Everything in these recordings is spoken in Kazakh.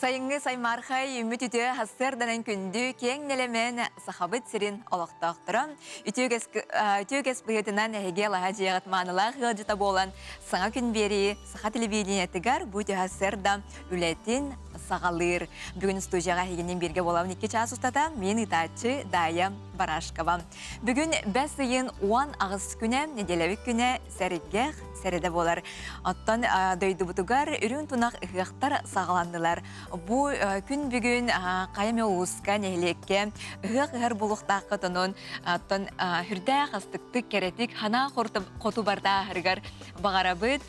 Sayıngı saymarxay ümit ütü hasırdanan kündü keң nelemen sahabıt sirin olaqtaqtıram. Ütüges bıyıtınan hege laha ciğat manıla hılcıta bolan sana gün beri saha televideniyetigar bu ütü hasırda ületin sağalır. Bugün studiyaga heginin birge bolavın 2 ças ustada men itaçı Daya Barashkova. Bugün 5 yın 10 ağız güne, nedelevik güne seriggeğ serede bolar. Attan döyді butugar ürün tunak ıhıqtar sağlandılar. Bu gün bugün qayame uğuzka nehlekke ıhıq buluqtaqı tonun attan hürdə qastıqtık keretik hana qotu barda hırgar bağarabıt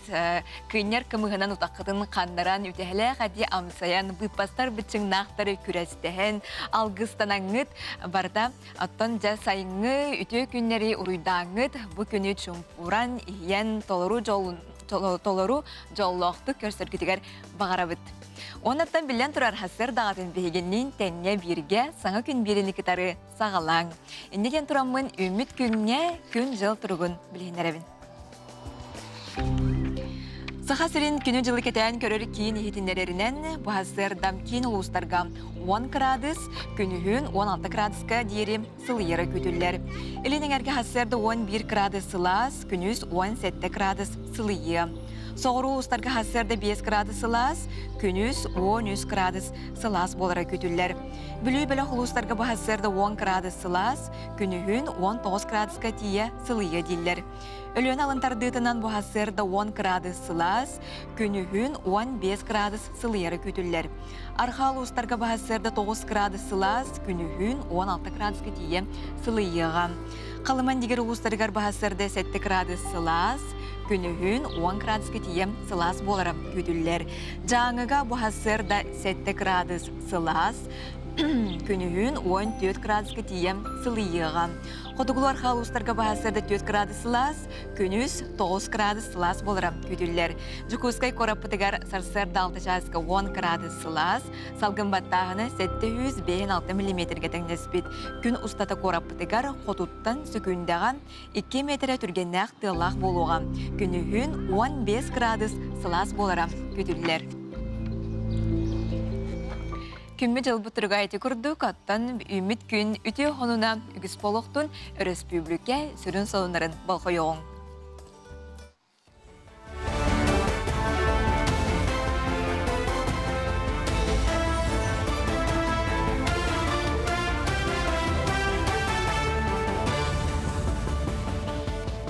kıynar kımıhınan utaqıtın qandaran ütehele qadi amsayan bıpastar bıçın naqtarı kürestehen algıstanangıt barda attan ja sayıngı ütü günleri uruydanıt bu günü çumpuran iyen toloru jolloqtu körsörgütüger bağarabıt. Onattan bilen turar hasır dağıtın behigennin tenne birge sana gün birini kitarı sağalan. Endeken turamın ümit günne gün jıl turugun bilinlerevin. Saha sirin günü jılı keten körör kiyin ehitinlererinden bu hasır dam kiyin ulustarga 10 gradus, günühün 16 graduska diyerim sılıyara kütüller. Elinin erke hasırda 11 gradus sılas, günüz 17 gradus sılıyı. Soğuru ulustarga hasırda 5 gradus sılas, günüz 13 gradus sılas bolara kütüller. Bülü bela ulustarga bu hasırda 10 gradus sılas, günühün 19 graduska diye sılıyı diller. Ölüyen alıntardıtınan bu hasırda 10 gradus sılas, günühün 15 gradus sılıyarı kütüller. Arxal ustarga bu hasırda 9 gradus sılas, günühün 16 gradus diye sılıyığa. Qalıman diger ulustargar bu hasırda 7 gradus sılas, günühün 10 gradus diye sılas bolara kütüller. Жаңыга bu hasırda 7 gradus sılas, günühün 14 gradus diye sılıyığa. Qotugular xalustarga bahasırda 4 gradus sılas, günüz 9 gradus sılas bolara kütüller. Jukuskay korapıtıgar sarsırda 6 çaska 10 gradus sılas, salgın battağını 756 mm tengnespit. Gün ustata korapıtıgar qotuttan sükündağın 2 metre türgennak tığlaq boluğa. Günühün 15 gradus sılas bolara kütüller. Kümmü jıl buturga eti kurduk, attan ümit gün ütü honuna ügüs boluqtun Respublike sürün solunların balkoyoğun.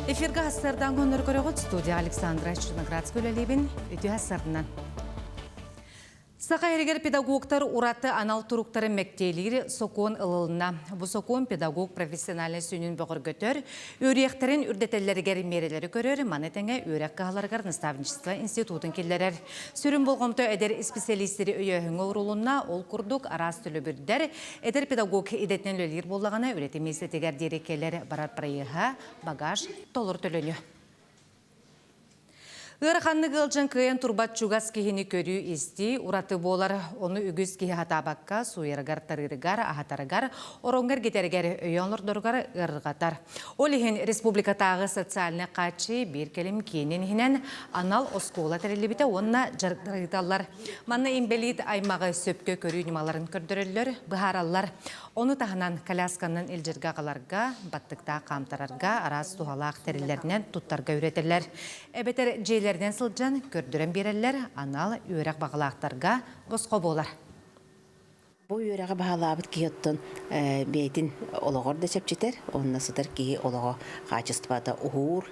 Эфирге хастардан гонор көрөгөт студия Александра Черноградская өлелебин үтү хастарынан. Сақа ерігер педагогтар ураты анал туруктары мектейлері сокуын ылылына. Бұ сокуын педагог профессиональный сүйнін бұғыр көтөр, өріяқтарын үрдетелерігер мерелері көрер, манетіңе өрек қағаларғар наставничество институтын келдерер. Сүрін болғымты әдер специалистері өйеуің орулуына ол күрдік арас түлі бірдер, әдер педагог едетінен өлер болағына өретемесі тегер дерекелер барар прайыға багаж толыр түліні. Ғырқанны ғылжын күйен турбат чугас кейіні көрі істі, ураты болар оны үгіз кейі хатабаққа, суйырғар тарырғар, ахатарығар, оронғар кетергер өйонлырдырғар ғырғатар. Ол ехен республикатағы социалны қачы бір келім кейінен хінен анал оскола тәрелебіті онына жарғыталар. Манна имбелит аймағы сөпке көрі немаларын көрдірілер, бұхаралар. Оны тағынан колясканын елжерға қаларға, баттықта қамтарарға, арас туғалақ тәрелерінен тұттарға үретілер. Әбетер жейлерден сылжан көрдірен берелер, анал үйрек бағалақтарға босқо болар. Бұл үйреғі бағалабыт кейоттын бейтін олығыр да сөпчетер, онына сытыр кей олығы қачыстывада ұғыр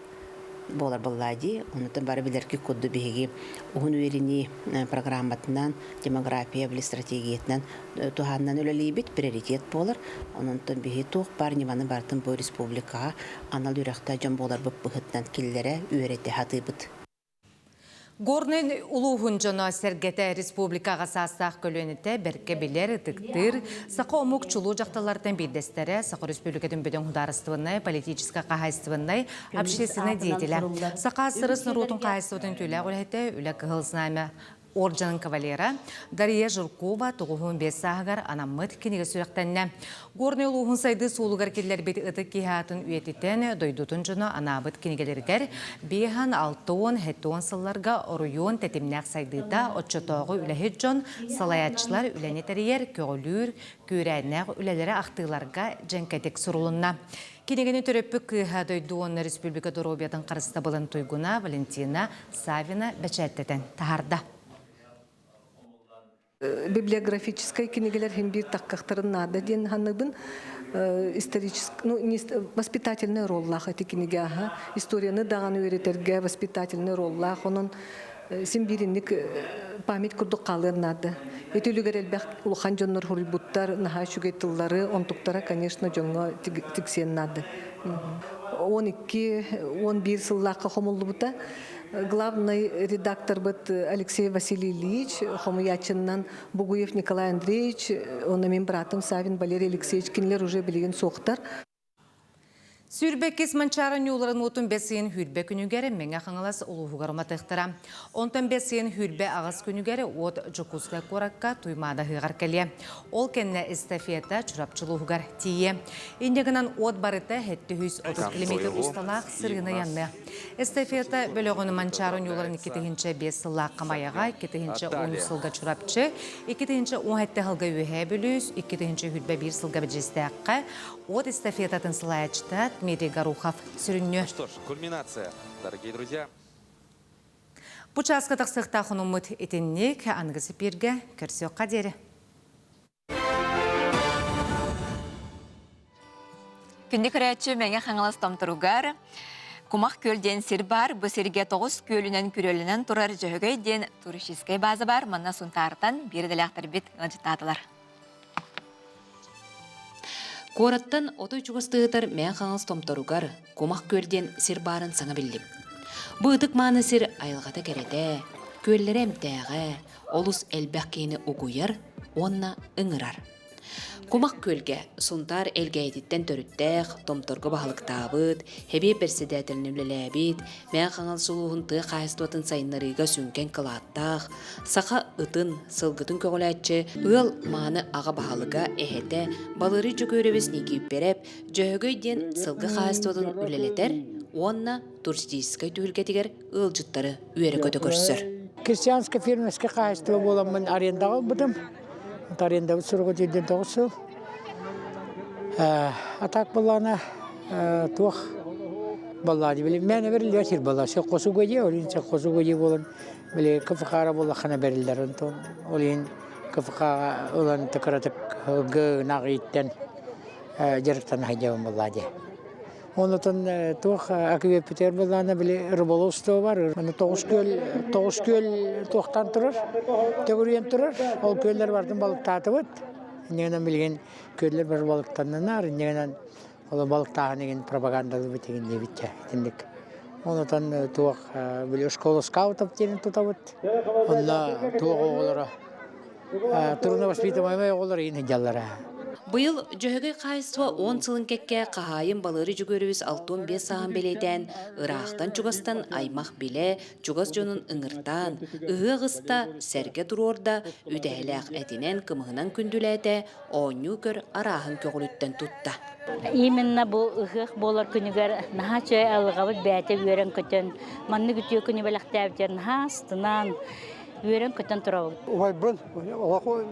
болар боллади, онытын бары білеркі көдді бейгі ұғын өріне программатынан, демография білі стратегиятынан туғаннан өлелейбет приоритет болар. Онытын бейгі туқ бар неманы бартын бұл республикаға анал үйректа жон болар бұп бұғыттан келлері үйреті хатыбыт. Горнын улуғын жоны сәргеті республикаға састақ көлөнеті бәрке білер, тұқтыр, сақы омук чулу жақталардан бейдестері, сақы республикатын бөден құдарыстывынай, политическа қағайыстывынай, общественный деятелі. Сақы сырыс нұрутын қағайыстывын төлі ғылеті, үлі қығылсынайме оржанын кавалера Дарья Жиркова тоғуын бес сағығар анаммыт кенеге сүректенне. Горный улуғын сайды суылығар келер бет ұты кейхатын үйетітен дойдутын жыны анабыт кенегелергер бейхан 6-10 сылларға оруйон тәтімнәк сайдыда отчотоғы үләхет жон салаятчылар үләнетәрiyер көгілір көрәнәқ үләлері ақтығыларға жәнкәтек сұрылынна. Кенегені төрөппі кыйха дойдуон Республика Доробиятын қарыста болын туйгуна Валентина Савина бәчәттетен тахарда. Библиографической книгелер хем бир таккактарын нада ден ханыбын воспитательный роллах эти книги историяны даган үйрөтерге воспитательный роллах онун симбиринник память курдук калыр нада өтүлүгөр элбек улхан жоннор хурбуттар наха шугетыллары онтуктара конечно жоңго тиксен нада 12-11 сыллакка хомуллубута главный редактор быт Алексей Василий Ильич, хомуячыннан Бугуев Николай Андреевич, он мен братым Савин Валерий Алексеевич, кинлер уже билеген соқтар. Сүрбек кесманчарын юларын отын бәсейін хүрбе күнігері мәңі қаңылас ұлуғығарыма тұқтыра. Онтан бәсейін хүрбе ағыз күнігері от жүкузға қораққа туймада ғығар кәле. Ол кәнне эстафета чұрапчылуғығар тие. Индегінен от барыта хетті 30 км ұсталақ сырғыны янны. Эстафета бөліғыны манчарын юларын 2-5 сылақ қамаяға, 2-10 сылға чұрапчы, 2-10 ғылға өйе бөліс, 2-10 хүрбе 1 сылға бәджестәққа, от эстафетатын сылаячтат Дмитрий Горухов сүрінне. Что ж, кульминация, дорогие друзья. Бұчасқа тақсықта құнымыт етіннек аңғысы берге көрсек қадері. Күнді көрәтші мәңе қаңылас тамтыруғар. Кумақ көлден сир бар, бұсерге 9 көлінен күрелінен тұрар жөғөй ден туристскай базы бар, манна сұнтартан берділіқтір бет ғанжыттадылар. Кораттан отой чугастыгытар мен қаңыз томторугар, комақ көлден сир барын саңа білдім. Бұдық маны сир айылғата кәреді, көллері әмтәғі, олыс әлбәқ кейіні ұғыяр, онна ыңырар. Комақ көлге сұнтар әлгәйдеттен төріттәқ, томторғы бағылық табыд, хәбе перседәтілін үліләбет, мен қаңыз сұлуғын тұғы қайыстуатын сайынларыға сүнкен қылаттақ, сақа ұтын, сылғытын көгіләтші, ұл маны аға бағылыға әхеті, балыры жүгөребес негейіп беріп, жөғөйден сылғы қайыстуатын үлілетер, онна туристическай түгілгетігер ұл жұттары үйері көті көрсір. Крестьянско фермерский қайыстуы боламын арендаға бұдым. Аренда сұрғы жерден 9 жыл. Атақ баланы туақ балады білем. Мәні берілді әтір бала. Сен қосу көде, олен сен қосу көде болын. Біле кіфіқара бола қана берілдер. Олен кіфіқаға олан тұқыратық ғынағы еттен жеріктен хайдауын балады. Онытын туақ әкібе петер баланы біле рыболовство бар. 9 көл туақтан тұрыр, төгірген тұрыр. Ол көлдер бардың балықтаты бұд. Негенен білген көлдер бір балықтаннан ар, негенен ол балықтағы неген пропагандалы бітеген де бітті. Онытын туақ біле школа скаутов тенін тұта бұд. Онына туақ оғылары. Тұрына воспитамаймай оғылары ені жаллары. Бұйыл жөғөй қайыстуа 10 сылын кәкке қағайын балыры жүгөрібіз 6-5 саған беледен, ырақтан чугастан аймақ беле, чугас жонын ыңыртан, ұғы ғыста сәрге тұрорда, үдәләқ әтінен кымығынан күнділәді, оңю көр арағын көгіліттен тұтта. Именно бұл ұғық болар күнігер наға чөй алғабыд бәті өрен көтін, манны күтіе күні бәліқті әбдер наға астынан, Үйрен көттен тұрауы. Олай бұл, олақы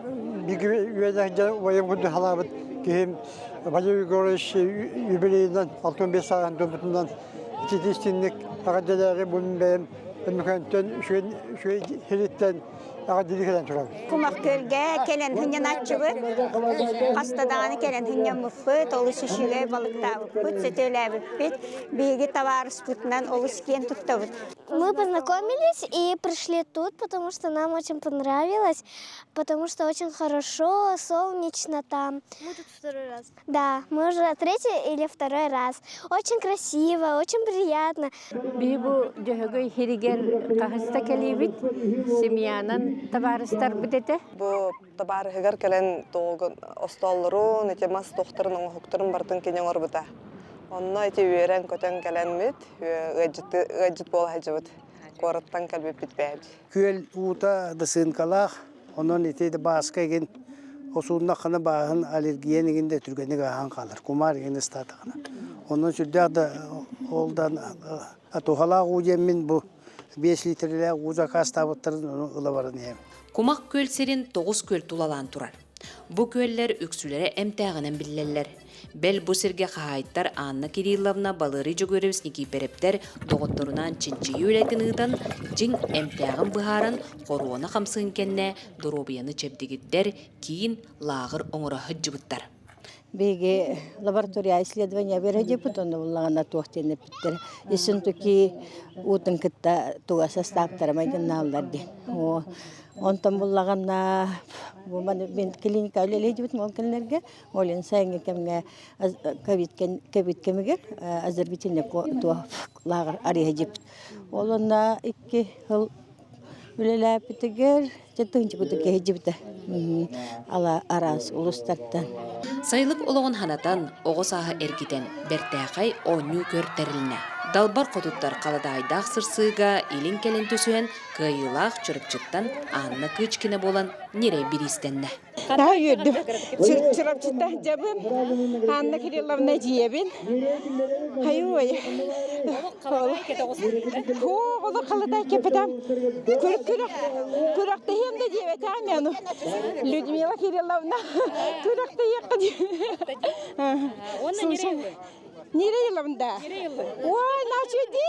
бігі үйеден ойын күнді халабыд кейім Валерий Григорьевич юбилейінен 65 сағын дөмітінен тетестінлік ағаделері бұның бәйім өмікөнттен шөй хелеттен ағаделікеден тұрауы. Кумақ көлге келен хүнен атчыбыт, қастадағаны келен хүнен мұфыт, олысы шүгей балықтауы бұт, сөтөлі әбіппет, бейгі таварыс бұтынан олысы кен тұттауыт. Мы познакомились и пришли тут, потому что нам очень понравилось, потому что очень хорошо, солнечно там. Мы тут второй раз. Да, мы уже 3-й или 2-й раз. Очень красиво, очень приятно. Бейбу жөғөй хиригер қағыста келебет, семьянан табарыстар бітеті. Бұл табарығығар келен тоғын осталыру, нетемас тоқтырын, оңықтырын бартын кенен орбыта. Онна эти үйерен көтен келен мит, ғаджит бол хәжібіт. кораттан кәлбеп битбәді. Күл ута да сынкалах, onun ite baska gen osunna kana bağın alergiyen eginde türgeni gahan kalır. Kumar gen istatına. Onun sürdü da oldan atohala ujemin bu 5 litrelik uzak hastavatların ılavarın yem. Кумак көл серин 9 көл тулалан турар. Бу көллер үксүләре эмтәгенен биллелләр. Бел бу серге хahayттар Анна Кирилловна балыры жөгөрөбүс никиперептер доготторунан чинчи юлетинитан жиң эмтәген быхарын коруона хамсын кенне доробияны чепдигиттер кийин лагыр оңора хыджыбыттар. Беге лаборатория исследования береди потом уллагана тохтене питтер. Исин туки утын кытта туга составтар майданналларди. Онтан буллагана бу мен клиника үлеледи бит молкеллерге олен сайын кемге ковид кемге азербайджанне то лагер арихажип. Олонда 2 жыл үлеләпитегер жеттинчи бутуке хижибите. Ала арас улустардан. Сайлык ологон ханатан огосаха эргитен бертәкай оню көртерилне. Далбар котуттар каладайдах сырсыга илин келен төсүен кыйылах чырыпчыттан Анна кычкине болан нере биристенне. Та юрдум. Чырыпчытта жабын. Анна Кирилловна жиебин. Хайой. Оло каладай кепедам. Күрөктө хемде жебетам мен. Людмила Кирилловна. Күрөктө якты. Нере yılında? Ой, начуди!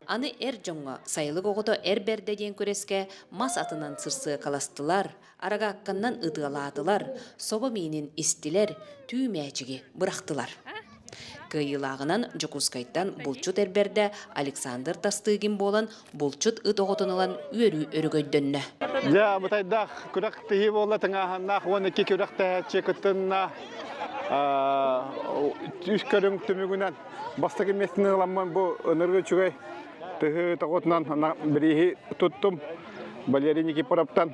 Аны эр жоңга сайлык огото эр берде ден көреске мас атынан сырсы каластылар, арага акканнан ыдыгалаатылар, соба миинин истилер, түймәчиги бырактылар. Кыйылагынан Жокускайттан булчут эрберде Александр Тастыгин болан булчут ыт оготуналан үйөрү өрөгөйдөннө. Ja, butayda kurak tihi bolla tengah nah wan iki kurak teh cekutna üskörün tümügünen bastaki mesne lamman bu önürgü çügey tihi taqotnan birihi tuttum balerini ki paraptan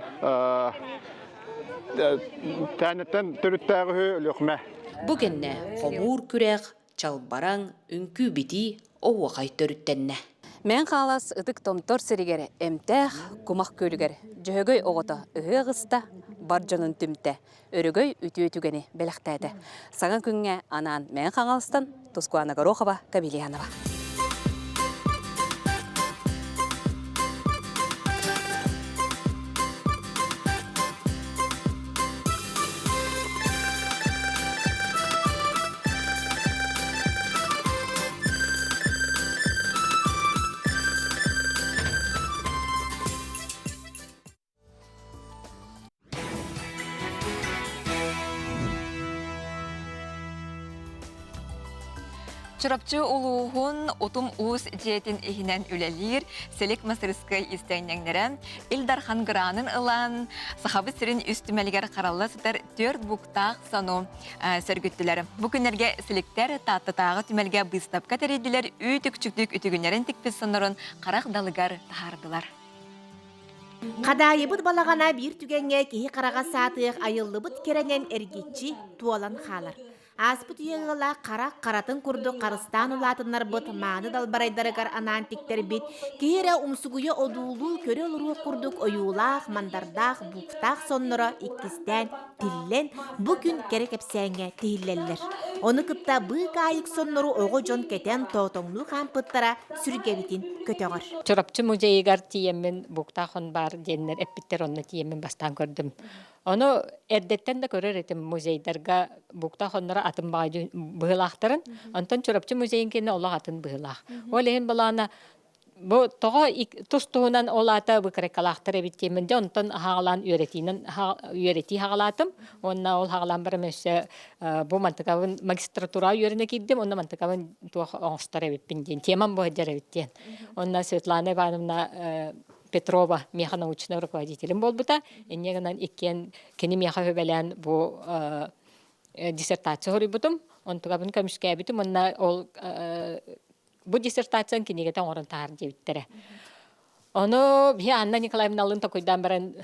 tanetten törüttägü lökme. Bu genne homur kürek, çalbaraң, үңкү бити оуакай төрүттенне. Мен қалас ытык томтор сиригер эмтэх кумак көлүгер жөһөгөй огото ыгыста баржонун түмте өрөгөй үтүөтүгени белектеди. Саган күнгө анан мен каңалыстан Тускуана Горохова, Кабилянова. Чырапчы улуғын отум уыз диетин эхинен үлелер, селек мастерскай истайнеңнерен, Илдархан Гранын ылан, сахабы сирин үстімелгер қаралла сытар 4 буктақ сану сөргіттілер. Бұ күнерге селектер таттытағы түмелге быстапқа тәрейділер, үйтік-чүктік үтігінерін тікпіз сонырын қарақ далыгар тахардылар. Қадайыбыт балағана бір түгенге кейі қараға сатық айыллыбыт керенен әргетчі туалан қалар. Аспыт үйеңіла қарақ қаратын күрді қарыстан ұлатынлар бұт маңы далбарайдарығар анан тіктер бет. Кейері ұмсығыйы одулу көрі олыру күрдік ойулақ, мандардақ, бұқтақ сонныра иккістен, тиллен бүкін керек әпсәңе тейілелер. Оны кытта бұқ айық сонныру оғы жон кетен тоғтоңлу қампыттара сүргебетін көтеғыр. Чорапчы музейгар тиеммен бұқтақын бар деннер әппіттер оны тиеммен бастан көрдім. Onu erdetten de görür etim muzeydarga bukta honlara atın bağcı bığılaqtırın. Ondan çorapçı muzeyin kene ola atın bığılaq. Olehin balana bu toğa tustuğunan olata bıkırık kalaqtır ebittiğiminde ondan hağalan üyereti hağalatım. Onna ol hağalan bir mesela bu mantıkavın magistratura üyerine gittim. Onna mantıkavın tuğa oğustar ebittiğin. Teman bu hıcar ebittiğin. Onna Svetlana Ivanovna Петрова механаучный руководителем был бы та, и негнан иккен кени меха фебелен бу диссертация хори бутум, он тугабын камишке битум, он ол бу диссертациян кенигетен орын таар дебиттере. Оно би Анна Николаевна алын такойдан баран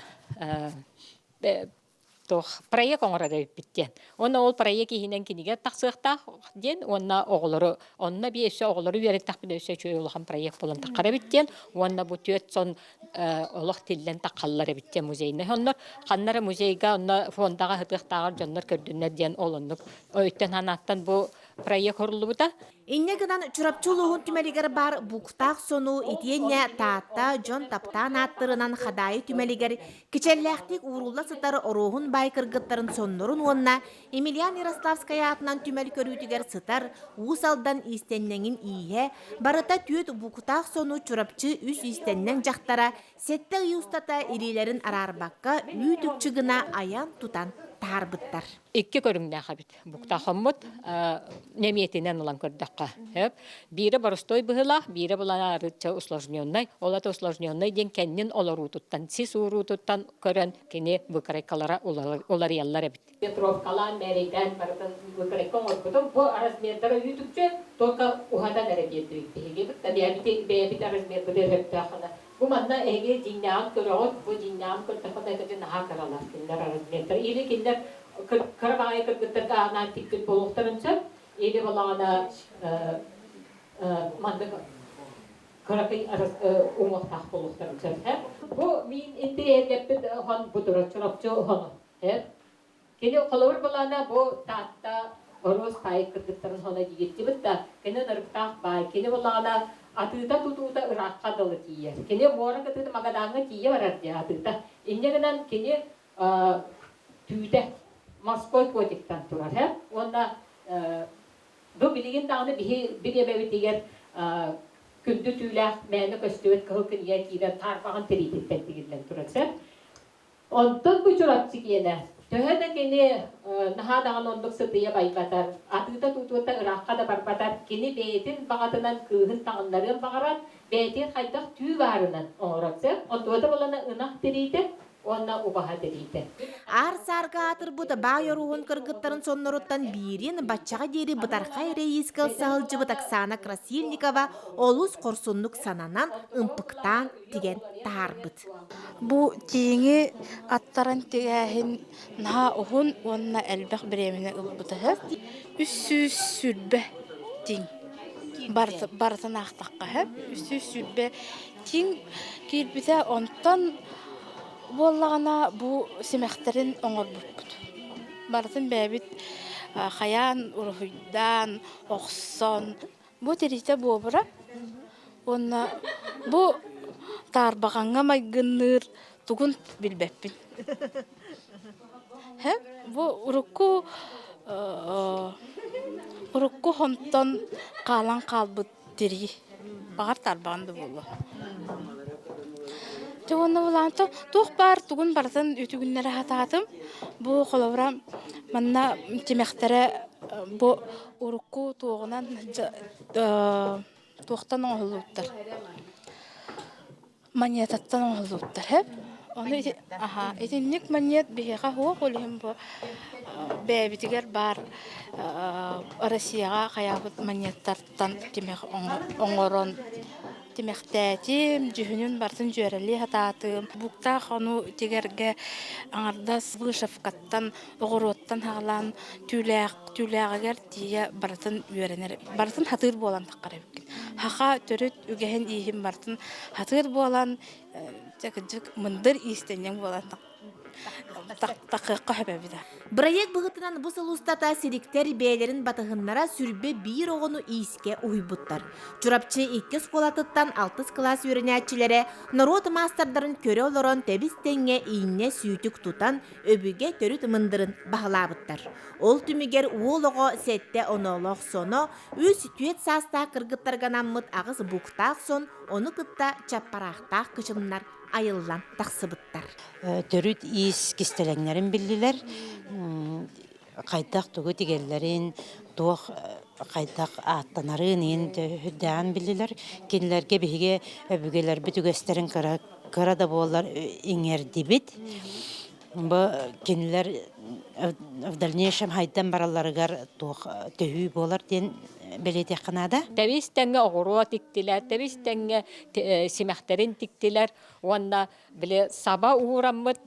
проект оңырады биттен. Онна ол проект ихинен киниге тақсықтақ ден, онна оғылары, онна бейесі оғылары үйереттақ білесі чөй олған проект болан таққара биттен, онна бұ төт сон олық тілден таққалары биттен музейіне. Оннар қаннары музейға, онна фондаға хытықтағар жонлар көрдінер ден олынық. Өйттен ханаттан бұ проект орылы бұда. Иннегынан чурапчулуғын түмелігер бар бұқтақ сону итиенне таатта жон таптан аттырынан хадайы түмелігер кичелләқтік урулла сытар оруғын байкыргыттарын соннорын онна Емельян Ярославская атынан түмел көрүтігер сытар уысалдан истеннеңін ие барыта түйет бұқтақ сону чурапчы үс истеннен жақтара сетті ұйыстата ирилерін арарбаққа үйтікчігіна аян тутан тарбыттар. Икки көрүңнә хабит. Букта хоммут неметинен улан көрдөккө. Бири боростой быгыла, бири булана арыча усложненный, олата усложненный ден кеннен олорутуттан, сис урутуттан көрөн кене букарекалара олар яллар бит. Петровкалан мериден бардан букарекон оркутум бу размердары ютукчу только ухада дәрәҗәдә бит. Табиәти бәбит размер бит хана. Bu manna ege dinyan körüğüt, bu dinyan körtüğü da gıcın ha karalar kinler arasında. İli kinler karabağaya kırgıttır da ana tiktir boluqtarınca, ili balağına mandı karabağay umuqtaq boluqtarınca. Bu min indi ergepit han budura çorapçı honu. Kini qalır balağına bu taatta Orus tayı kırgıttırın hona giyetti bitta. Kini nırıqtaq bay, kini balağına Atıda tutuda ırakka dalı kiye. Kene boğara katıda magadanga kiye var ardı atıda. İnceğinden kene tüyde Moskva koyduktan turar. Onda bu bilgin dağını bir ebevi diğer kündü tüyler meyne köstüvet kahıkın yer kiye tarfağın teriyitten diğerden turar. Ondan bu çorapçı kiyene. Töhede kene naha dağın onduk sıtıya baybatar. Atıda tutuda ırakka da barbatar. Kene beytin bağıtınan kıhın tağınların bağıran. Beytin haydaq tüy varınan oğraksa. Onda da bolana ınak teriydi. Ona ubaha teriydi. Ар сарга атыр бұта бай оруғын кыргыттарын соннорыттан бирин бачаға дері бұтарқай рейскіл сағылжы Оксана Красильникова олус қорсунлук сананан ымпықтан деген тарбыт. Бу тиңи аттаран тегәһин наһа оһун онна әлбәх биремене ылбытыһы. Үссүс сүрбе тиң. Барытын ақтаққа. Үссүс сүрбе тиң кирбите онтан Боллағана бу семәхтерин оңор бұппыд. Барытын бәбит хаян, урхуйдан, оқсон. Бу терите бобыра. Онна бу тарбағанға майгыныр тугун билбеппин. Бу урукку хонтон қалан қалбыт тери. Бағар тарбағанды болу. Тугунна буланты тух бар тугун бардан үтүгүннәре хататым. Бу холовра манна тимехтере бу урукку тугунан тухтан оңлуттар. Маньятаттан оңлуттар хеп. Оны этинник маньят бихега хуа колим бу бәбитигер бар Россияга каябыт маньяттардан тимех оңорон Тимехтәтим, жүхінін бартын жөрәлі хататым. Бұқта қону тегерге аңардас бұғышавқаттан, оғыроттан хағылан түйләғігер тие бартын үйеренер. Бартын хатыр болан таққара бүккен. Хақа төріт үгәхін ейхін бартын хатыр болан, жәкіджік мұндыр истенен болан таққыққа хөбәбіда. Проект бұғытынан бұл сылустата сиріктер бәйлерін батығыннара сүрбе бейір оғыну иіске ұйбыттар. Чурапчы 2 сколатыттан 6 класс өрінәтчілері народ мастардарын көрі олырын тәбістенге иінне сүйтік тұтан өбіге төріт мұндырын бағылабыттар. Ол түмігер уолығы сәтті онолық соны өз түйет саста кыргыттарганаммыт ағыз бұқтақ сон, оны кытта чаппарақтақ кышыннар айыллан тақсыбыттар. Төрүт ис кистелеңнерин биллилер, кайдак тугу тигеллерин, туох кайдак аттанарын хүддән биллилер, кинлерге биге өбүгелер бүтүгестерин кара да болар иңер дибит. Бу кинлер в дальнейшем хайдан бараларыгар туох төһүү болар ден белете канада. Тәбистәнгә огыру тиктиләр, тәбистәнгә симәхтерин тиктиләр. Онда биле саба ураммыт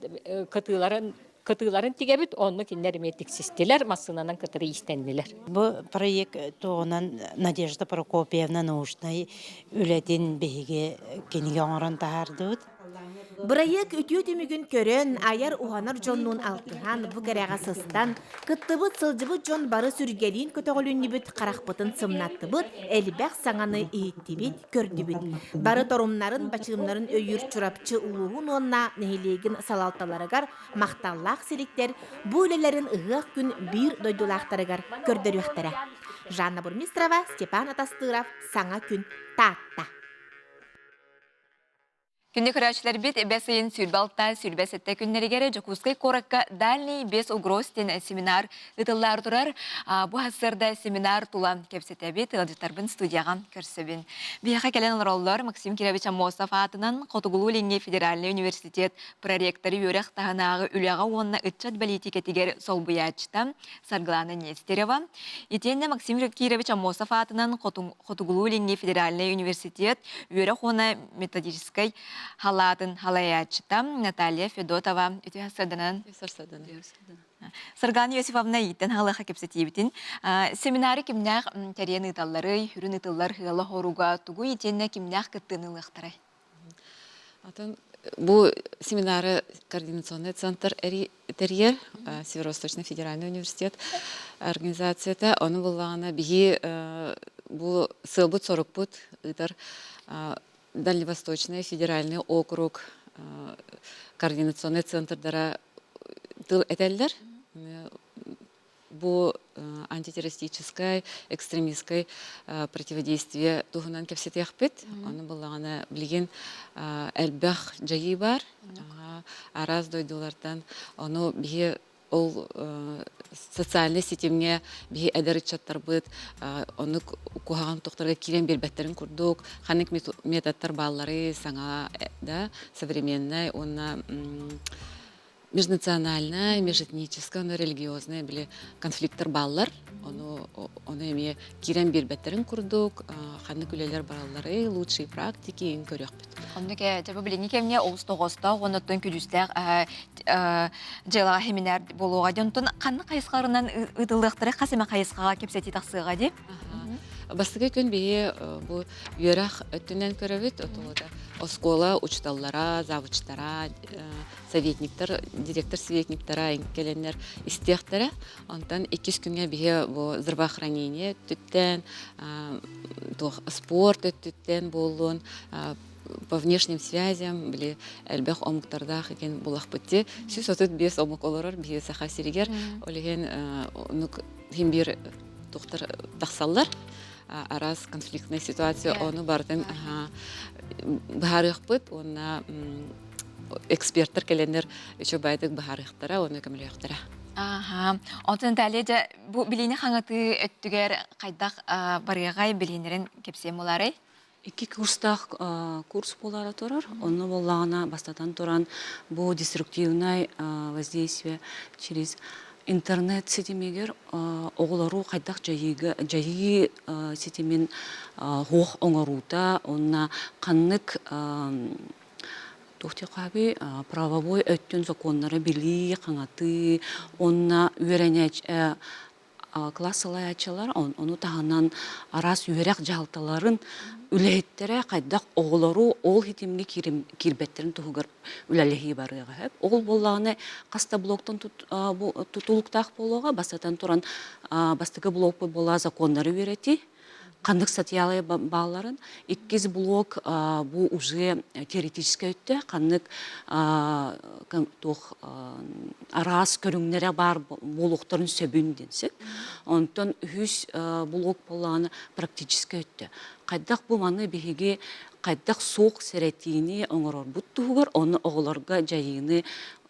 кытыларын кытыларын тигебит, онны кинлер метиксистилер, массынанан кытыры истендилер. Бу проект тоонан Надежда Прокопьевна научный үлетин беге кениге оңорон тахардыбыт. Бырайык үтүө түмүгүн көрөн аяр уханар жоннун алтыхан бу керега сыстан кыттыбыт сылжыбыт жон бары сүргелин көтөгөлүннүбүт каракпытын сымнаттыбыт элбэх саңаны ийиттибит көрдүбүт. Бары торумнарын бачыымнарын өйүр чурапчы улугун онна нехилегин салалталарыгар макталлах силиктер бу үлелерин ыгыак күн бир дойдулаактарыгар көрдөрүөхтара. Жанна Бурмистрова, Степан Атастыров, Саңа күн таатта. Күнді көрәчілер бет бәсейін сүрбалта сүрбәсетті күннерігері Жокускай коракка дальний без угростен семинар ұтылар тұрар. Бұ ғасырда семинар тұлан кепсеті бет ұлжытарбын студияған көрсебін. Бияға кәлен роллар Максим Кирович Амосов атынан Қотугулу Ленге Федеральный университет проректоры өрек тағынағы үліға онына үтчат балетикетігер сол бұячтан Сарглана Нестерева. Етенде Максим Кирович Амосов атынан Қотугулу Ленге Федеральный университет өрек оны методической халатын халаячтам Наталья Федотова үтіғасырданан. Сарган Йосифовна иттен халаха кепсетибитин. Семинары кимнях тәрен ыталлары, хүрін ыталлар хыгала хоруга тугу итенне кимнях кыттынылықтары. Бу семинары координационный центр терьер Северо-Восточный федеральный университет организацияда оны буллагана биги бу сылбут сорокпут ытар Дальневосточный федеральный округ координационный центр дара тыл этеллер. Бу антитеррористическое, экстремистское противодействие тугунан кепсетяхпет. Оны буллагана билген элбах жайы бар. Араз дойдулардан оны бие ол социальный сетемне бие әдәрітчаттар бұд, оны кухаған тоқтарға кирен бербәттерін күрдік, қанык методтар баллары саңа современный, оны межнациональная, межэтническая, религиозная были конфликттар баллар, оны эме кирен бербәттерін күрдік, қанык үлелер баралары, лучшие практики ен көрек бұд. Онныке жабы біліңі кемне олыс-тоғыста, оныттың күдістәк жайла хеминер болуға дентон қанны қайысқарынан ұдылықтыры қасыма қайысқаға кепсеті тақсыға де? Бастығы күн бейе бұл үйерақ өттінен көрөвіт, оскола учталлара, завучтара, советниктер, директор советниктара келенлер истектері. Онтан 2 күнге бейе бұл здравоохранение түттен, спорт түттен болуын, по внешним связям, были эльбех омуктардах, экен булах путте. Сюс отут без омук олорор, без саха сиригер, олеген химбир тухтар тахсаллар. Араз конфликтная ситуация, оны бардын бахарых пыт, оны эксперттер келендер еще байдык бахарыхтара, оны көміліқтара. Онтын тәледе, бұл білейні қаңаты өттігер қайдақ барығай білейнерін кепсем олары? 2 курстах курс болары тұрар, оны болағына бастатан тұран бұл деструктивное воздействие через интернет сетемегер оғылару қайдақ жайы сетемен хоқ оңарута, онына қаннық Тухти қаби правовой өттен законнары білі, қаңаты, онына үйренеч классылай ачалар, оны тағынан арас үйрек жалталарын үләйттері қайдақ оғылару ол хитимге кирбеттерін тұғығыр үләлігі барыға. Ол болағына қаста блоктан тұтулықтақ болуға, бастатан тұран бастығы блок бола законнары үйреті, қандық статьялы бағаларын. 2 блок бұл уже теоретическі өтті, қандық арас көріңнері бар болуқтарын сөбін денсек. Онтан 3 блок болағаны практическі өтті. Қайдақ бұл маны бігеге қайдақ соқ сәрәтейіне оңырор бұттығығыр, оны оғыларға жайыны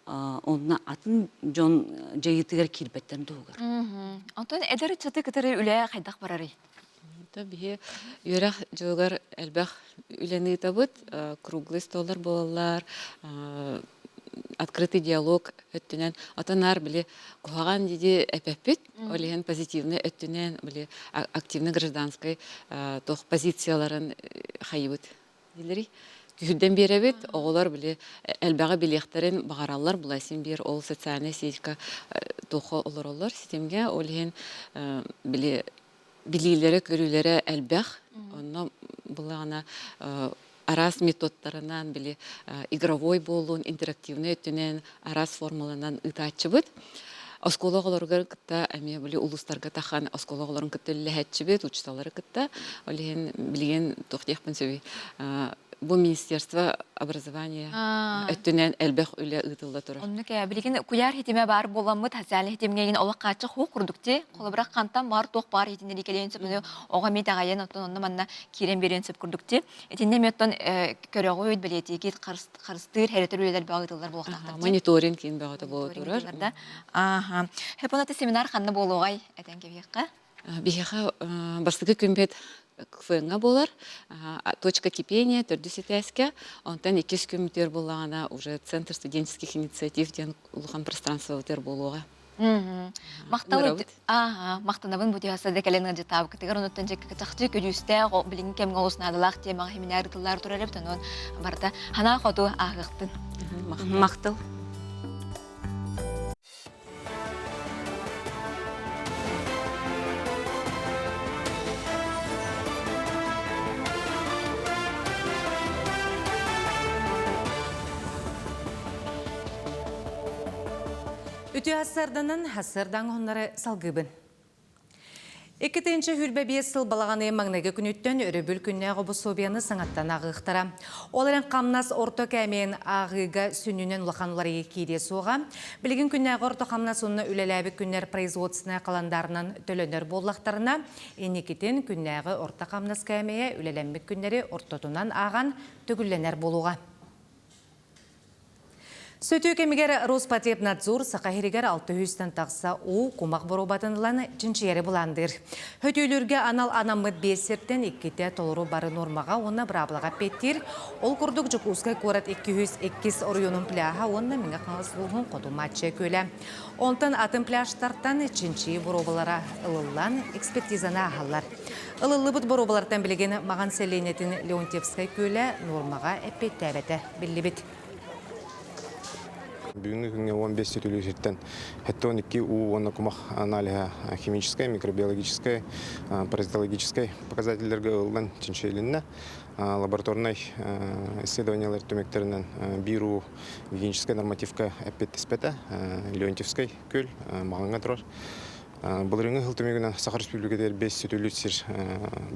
онына атын жон жайытығыр келбеттерін тұғығыр. Антон, әдәрі чаты кітірі үлі қайдақ барары? Бие үйрек жылғар әлбәқ үләні табыт, круглый столдар болалар, открытый диалог өттінен. Атанар біле құғаған деді әпәппет, олеген позитивный өттінен, біле активный гражданской тоқ позицияларын қайыбыт. Делері, күхден беребит, оғылар біле әлбәға билектерін бағаралар бұлайсын бер ол социальный сетька тоқы олар системге олген біле билилері көрілері әлбәқ, онна бұлағына арас методтарынан біле игровой болуын, интерактивный өттінен арас формулынан ұтатчы бұд. Оскологолорга кытта әме біле улустарға тахан оскологолорын кытта ләхәтчі бет, учталары кытта, олеген білген тоқтеқпін сөбей. Бұл Министерство образования өттінен әлбәқ үлі ұтылды тұрыр. Онны кәе, білген күйар хетеме бар боламыд, хәзәлі хетемген олақ қачы хоқ құрдықте, қолыбырақ қантан бар тоқ бар хетенер екелейін сөпіні, оға мет ағайын оттын онны манна керен берен сөп құрдықте. Етінде меттон көріғі өйд білеті, кет қарыстыр, әретір өлелер бағы ұтылдар болуқтақтар. Мониторинг кейін бағыты болу тұрыр. Хепонаты семинар қанны болуғай әтен кебеққа? Бейеға бастығы күнбет КФН-ға болар, точка кипения, түрдісі тәске, онтан 2 күмтер болағана уже Центр студенческих инициатив ден ұлған пространство өтер болуға. Мақтанабын бұтиясы дәкәлені жетабы кітігір, ұныттан жекі кітақты көдюсті, біліңі кемгі олысын адылақ темаға хеминар тұллар тұрар ептен, он барда хана қоду ағықтын. Мақтыл. Үті асырданын асырдан онлары салғыбын. Екетінші хүрбе 5 сыл балағаны маңнағы күніттен өрі күнне ғобы собияны саңаттан ағықтара. Оларын қамнас орто кәмейін ағыға сүнінен ұлақанлары кейде соға. Білген күннәғы орто қамнас онына үлеләбі күннер производсына қаландарынан төлөнер боллақтарына, енекетен күннәғы орто қамнас кәмейі үлеләмбік күннері ортотунан аған төгілленер болуға. Сөтүү кемигер Роспотребнадзор сақахиригер 600-тан тақса у кумақ боробатынылан жинчиері бұландыр. Хөтүйлерге анал анамыд бесерттен 2-те толыру бары нормаға онна бұрабылаға петтір. Ол күрдік жүк ұскай көрат 202 орионын пляға онна меңі қаңысылығын қоду матчы көлі. Онтан атын пляжтарттан жинчи боробылара ылылан экспертизана ағалар. Ылылы бұд боробылардан білген маған сәленетін Леонтьевскай көлі нормаға әппетті әбәті білі Бүгінгі күнге 15 түтілі жерттен әтті 12 оны құмақ аналиға химическая, микробиологическая, паразитологическая показательдерге ұлдан тіншейлінна. Лабораторный исследованиялар төмектерінен биру гигиеническая нормативка әппет іспеті, Леонтьевскай көл мағанға тұрар. Бұл реңі ғылтымегіна Сахар Республикадер 5 сүтілітсір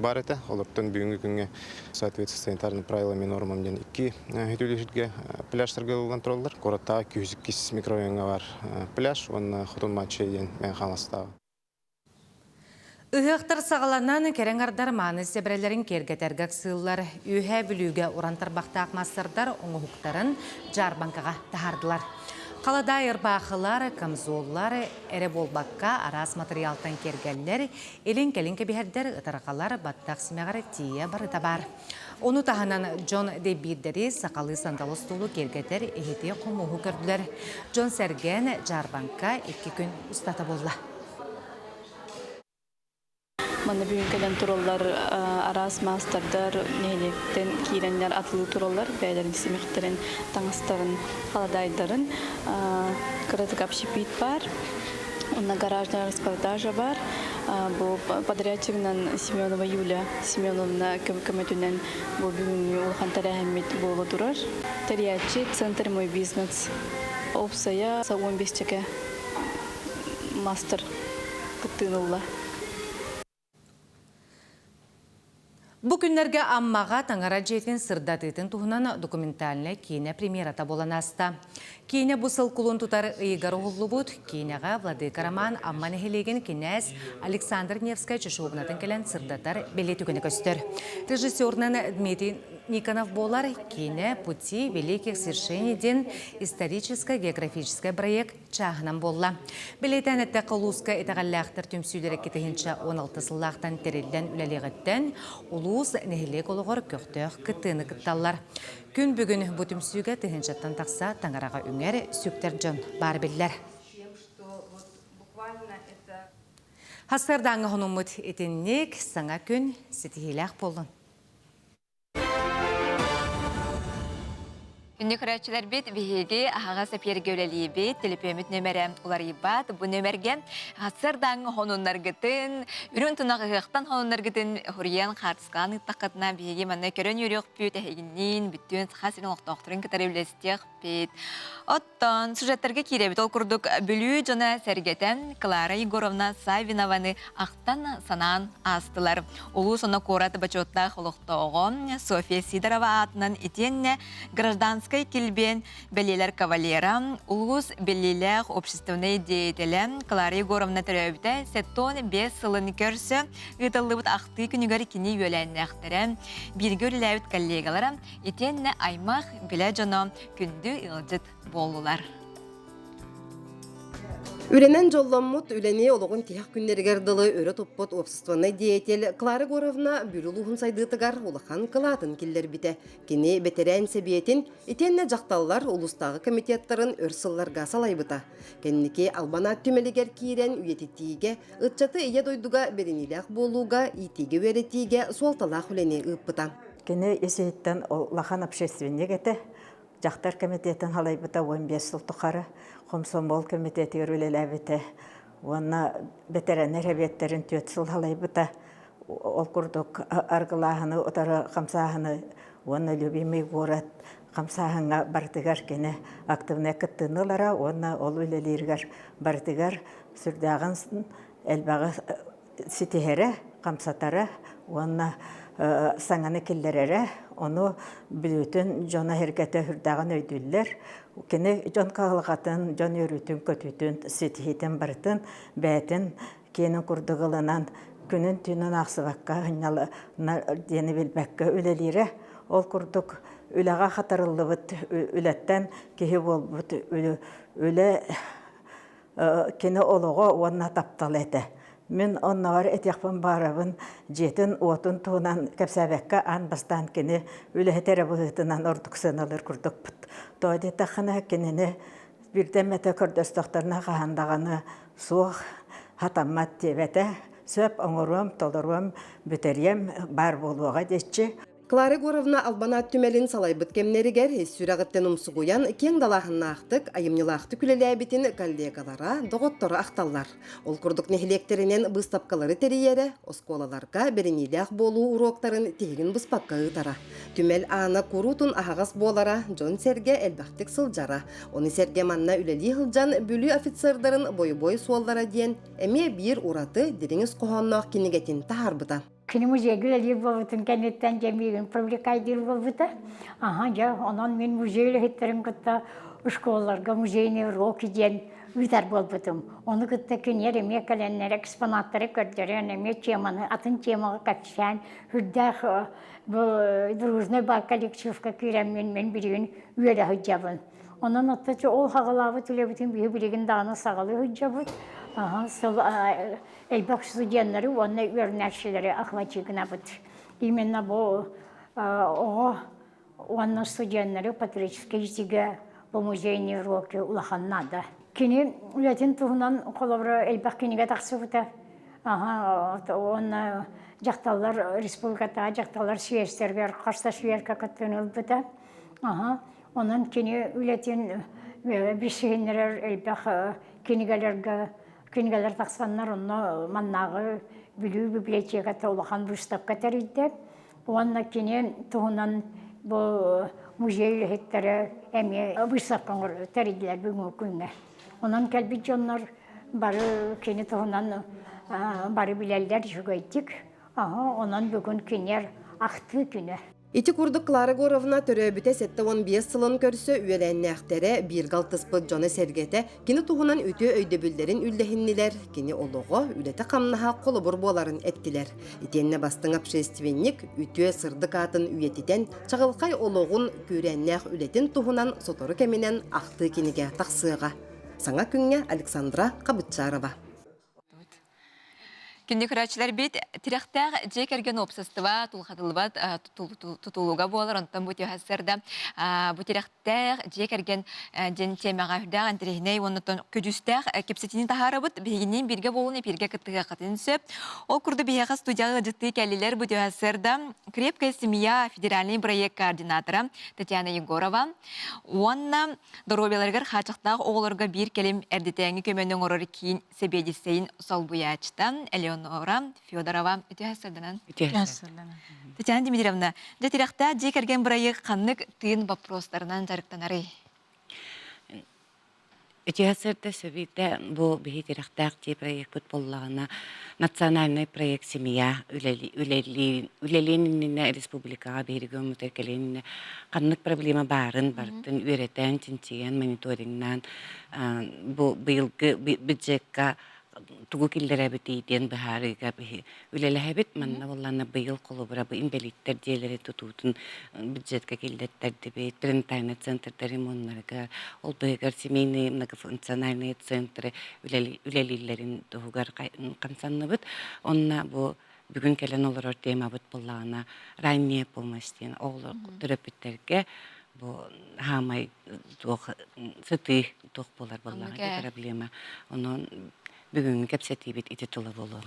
бар әті. Олаптан бүгінгі күнге соответствие санитарны правилами нормамден 2 хүтілішітке пляжтарға ұлған тұралдар. Қораттағы 202 микрорайонға бар пляж, оны құтын матчайден мән қаластағы. Үхіқтір сағаланан керен ардар маны себірелерін кергетергік сыллар, үйе бүліге ұрантар бақтақ мастырдар оңы хуқтарын жарбанкаға тахардылар. Қалада ербақылар, камзоллар, әрі болбаққа арас материалтан кергеллер, елін-келін кебердер ұтарақалар баттақ сімеғар тие барыда бар. Оны тағынан Джон Дебиддері сақалы сандалы столу кергетер ехете құмуғы көрділер. Джон Сәрген жарбанка 2 күн ұстата болла. Маны бүгін кәлен туралар арас мастардар неліктен кейленлер атылы туралар, бәйлерін семектерін, таңыстарын, қаладайдарын, қырытық общепит бар, онна гаражная распродажа бар. Бұл подрядчигнан Семенова Юлия Семеновна көмөтүнен бұл бүгін улхан тәрәхімет болу тұрар. Тәрәчі центр мой бизнес. Опсая 15 чеке мастер күттіңілі. Бұ күнлерге аммаға таңара жетін сырдатытын тұғынан документальны кейіне премьерата болан аста. Кейіне бұсыл құлын тұтар ұйығар ұғылы бұд, кейінеға Владыка Роман амманы хелеген кенәс Александр Невскай чешуғынатын келен сырдатар белет үкіні көстер. Режиссернан Дмитрий Никонов болар кейіне пути великих свершениден историческо-географический проект чағынан болла. Белетен әтті қылуысқа етағаллақтыр түмсүйлері кетігінші 16 сыллақтан терелден үлелеғіттен улуыз нәхілек олығыр көқтіғ күттіні күтталар. Күн бүгін бұтымсүйге тігіншаттан тақса таңараға үңер сүктер жон бар білдер. Хасырдаңы ғынымыт етіннек саңа күн сетігіләқ болын. Үнні көрәтшілер бет бейге ағаға сәперге өлелі бет телепемет нөмірі олар ебат. Бұл нөмірге ғасырдан хонунлар гітін, үрін тұнағы ғықтан хонунлар гітін хұриян қартысқан ұттақытына бейге мәнне көрін үрек бүйт әйгіннен бүттен сықасының оқтақтырын кітары білестек бет. Оттан сюжеттерге кире бет ол күрдік бүлі жона сәргетен Клара Егоровна Савинованы ақтан санан астылар. Олу сона кораты бачотта қолықтауғы София Сидорова атынан етенне гражданский килбен белелер кавалера, улус белелер общественные деятели Клара Егоровна Теребите, сеттон без сылын көрсі, ұйтылыбыт ақты күнігер кені өленне ақтыры, біргөр ләуіт коллегалары, етенне аймақ біле жоно күнді ұлжыт болулар. Үренен жолламмут үләне олығын тияқ күннергер дылы өрі топпот обществоны деятел Клара Егоровна бүрілуғын сайдытыгар олыхан кылатын келдер біте. Кені бетерән сәбиетін етенне жақталлар улустағы комитеттарын өрсылларға салайбыта. Кеннеке албана түмелігер кейрен үйететіге, ұтчаты ие дойдуға беренелек болуға, итеге өретіге суалталақ үләне ұппыта. Кені есейттен олахан общественник еті. Жақтар комитетін халайбыта 15 жыл тұқары, Комсомол комитеті өрілеләбіті, оны бетерәнер әбеттерін 4 жыл халайбыта, ол күрдік арғылағыны, отары қамсағыны, оны любимый город қамсағыға бардығар кені активне кіттінылара, оны ол өлелергер бардығар сүрдағын әлбағы сетихері, қамсатары, оны саңаны келдерері, оны білетін жона әргеті хүрдаған өйділер. Кені жон қағылғатын, жон өрітін, көтітін, сетихетін бартын, бәтін, кенің күрдіғылынан, күнін түнін ақсыбаққа, дені білбәкке өлелері. Ол күрдік өліға қатарылы бұд, өлеттен кеге бол бұд, өлі кені олығы онына таптал әді. Мен оннағар әтеқпін барабын жетін отын туынан кәпсәбәкке ан бастан кені өліғетері бұғытынан ордық сыналыр күрдік бұд. Тойды тақына кенені бірден мәті күрдістіқтарына қағандағаны суық хатаммат тебеті, сөп оңыруым, толыруым, бүтерем бар болуға дейші. Клара Егоровна албана түмелін салайбыт кемнерігер, сүрағыттен ұмсығуян кен далағынна ақтық, айымнылақты күлеләбетін коллегалара, доғыттары ақталлар. Ол күрдік нехілектерінен бұстапқалары терейері, осколаларға беренелек болу уроктарын тегін бұспаққа ұтара. Түмел ана күрутын ағағас болара, Джон Серге әлбәқтік сылжара. Оны Серге манна үлелі ғылжан бүлі офицердарын бой-бой суаллара дейін, әме бір ураты деріңіз қоғаннақ кенегетін тағарбыда. Кini muzeyge gelir babutun kennetten cemiyetin publikaydır babuta. Aha ja ondan men muzeyle hitlerin kıtta şkollarga muzeyine rok diyen üter babutum. Onu kıtta kinyer emek kalenler eksponatları gördüren emek çemanı atın çemağı kaçan hüddah bu druzne bar kolektifka kiren men birinin üyeli hıcabın. Ondan hatta o hağalavı tülebitin birinin dağına sağalı hıcabın. Aha, elbak stüdyenleri, onunla öğrenişleri ahvaçıkına bıt. İmenna bu, onun stüdyenleri patriotik izdiğe bu muzeyin roki ulahannadı. Kini ületin tuğunan kolabra elbak kiniga taksı bıta. Aha, onun jaktallar respublikata, jaktallar süyesterger, karsta süyerka katlanıl bıta. Aha, onun kini ületin bir şeyinler elbak kinigalarga Küngeler taksanlar onu mannağı bülü biblioteka tavlahan büstapka teride. Onunla kini tuğunan bu muzeyli hettere emi büstapkan teridiler bir günge. Onun kelbi canlar barı kini tuğunan barı bileller şugaydık. Onun bugün kiner aktı günü. Ити курдук Клара Егоровна төрөбүтэ сетте 15 сылын көрсө үйеләннәхтәре бир галтыспыт жоны сергете кини туһунан үтө өйдөбүлләрин үлдәһинниләр кини олого үлете камнаха колобур боларын эттилер. Итенне бастың общественник үтө сырдык атын үйетитен чагылкай ологун көрәннәх үлетин туһунан сотору кеменен акты киниге таксыга. Саңа күнгә Александра Кабытчарова. Кинди көрәчләр бит тирәхтәг җек эрген опсыстыва тулхатылбат тутулуга болар онтан бу тәһәссәрдә бу тирәхтәг җек эрген ден темага да антрехней онтан күҗүстәг кепсетини тахарабыт бигинен бирге болуны бирге кыттыга катынсы ол курды бияга студияга җитти кәлиләр бу тәһәссәрдә крепкая семья федеральный проект координаторы Татьяна Егорова онна доробеләргә хачыктагы огларга бир келим эрдетәңге көмөннән орыр кин себедисейн солбуячтан Элеонора Федорова үтәһәсәдәнән. Татьяна Дмитриевна, дәтирәхтә җикергән проект каннык тыын вопросларынан жарыктанары. Үтәһәсәрдә сөбидә бу бихитирәхтәк җи проект футболлагына национальный проект семья үлелинне республикага бирге мөтәкәлинне каннык проблема барын бартын үретән тинтиген мониторингнан бу быелгы бюджетка тугу киллере битиден бахарыга бихи үлеләһәбит манна болланы быел колубра бу инвалидтер диелери тутутун бюджетка киллеттер диби трентайны центрда ремонтларга ол быгар семейные многофункциональные центры үлелилерин тугар кансанныбыт онна бу бүгүн келен олор тема бут боллана ранняя помощь ден оглор төрөпүттерге бу хамай тух сыты тух болар боллага проблема онон бүгүн кепсетибит ити тула болгон.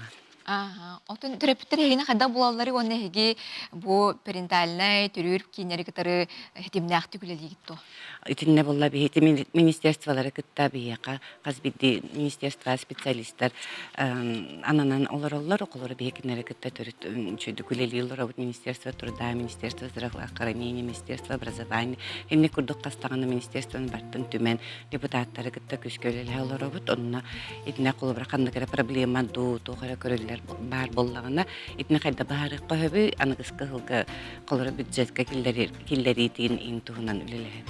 Отын терапевттер хегине хада булаллары онна хеги бу парентальный төрүр кинери кытары хетимнахты күлелигитто. Итинне болла бихи министерстволары кытта бияка казбидди министерство специалисттар ананан олар околор бихикинери кытта төрүт чөйдү күлелилер министерство труда, министерство здравоохранения, министерство образования, эмне курдук кастаганы министерствонун бартын түмен депутаттары кытта күскөлеле олар бут онна итне колобра кандыгара проблема ду тохара көрөлөр бар боллагына итне кайда баары койбу аныгыска хылга колора бюджетка киллери тин интугунан үлеле.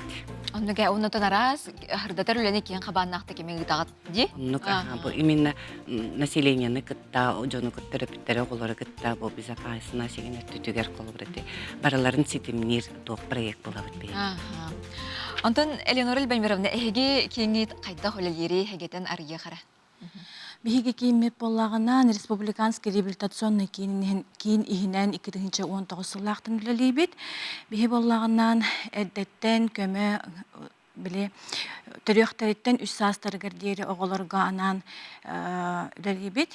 Оннуга оннотон арас хырдатар үлени кийин кабаннакты кемеги тагат ди. Оннуга бу именно населениены кытта жону терапевттер колора кытта бу безопасна сегене түтүгер колобрати бараларын ситимнир ток проект болабыт бей. Антон Элеонора Эльбамировна эги кийинги кайда холелери хегетен арыя кара. Биһиги кийиммеп боллагынан республиканский реабилитационный кийин ихинен 2019 сыллаактын үлелейбит. Биһи боллагынан эддеттен көмө биле төрөктөрүттен 3 саастарыгар диери оголорго анан үлелейбит.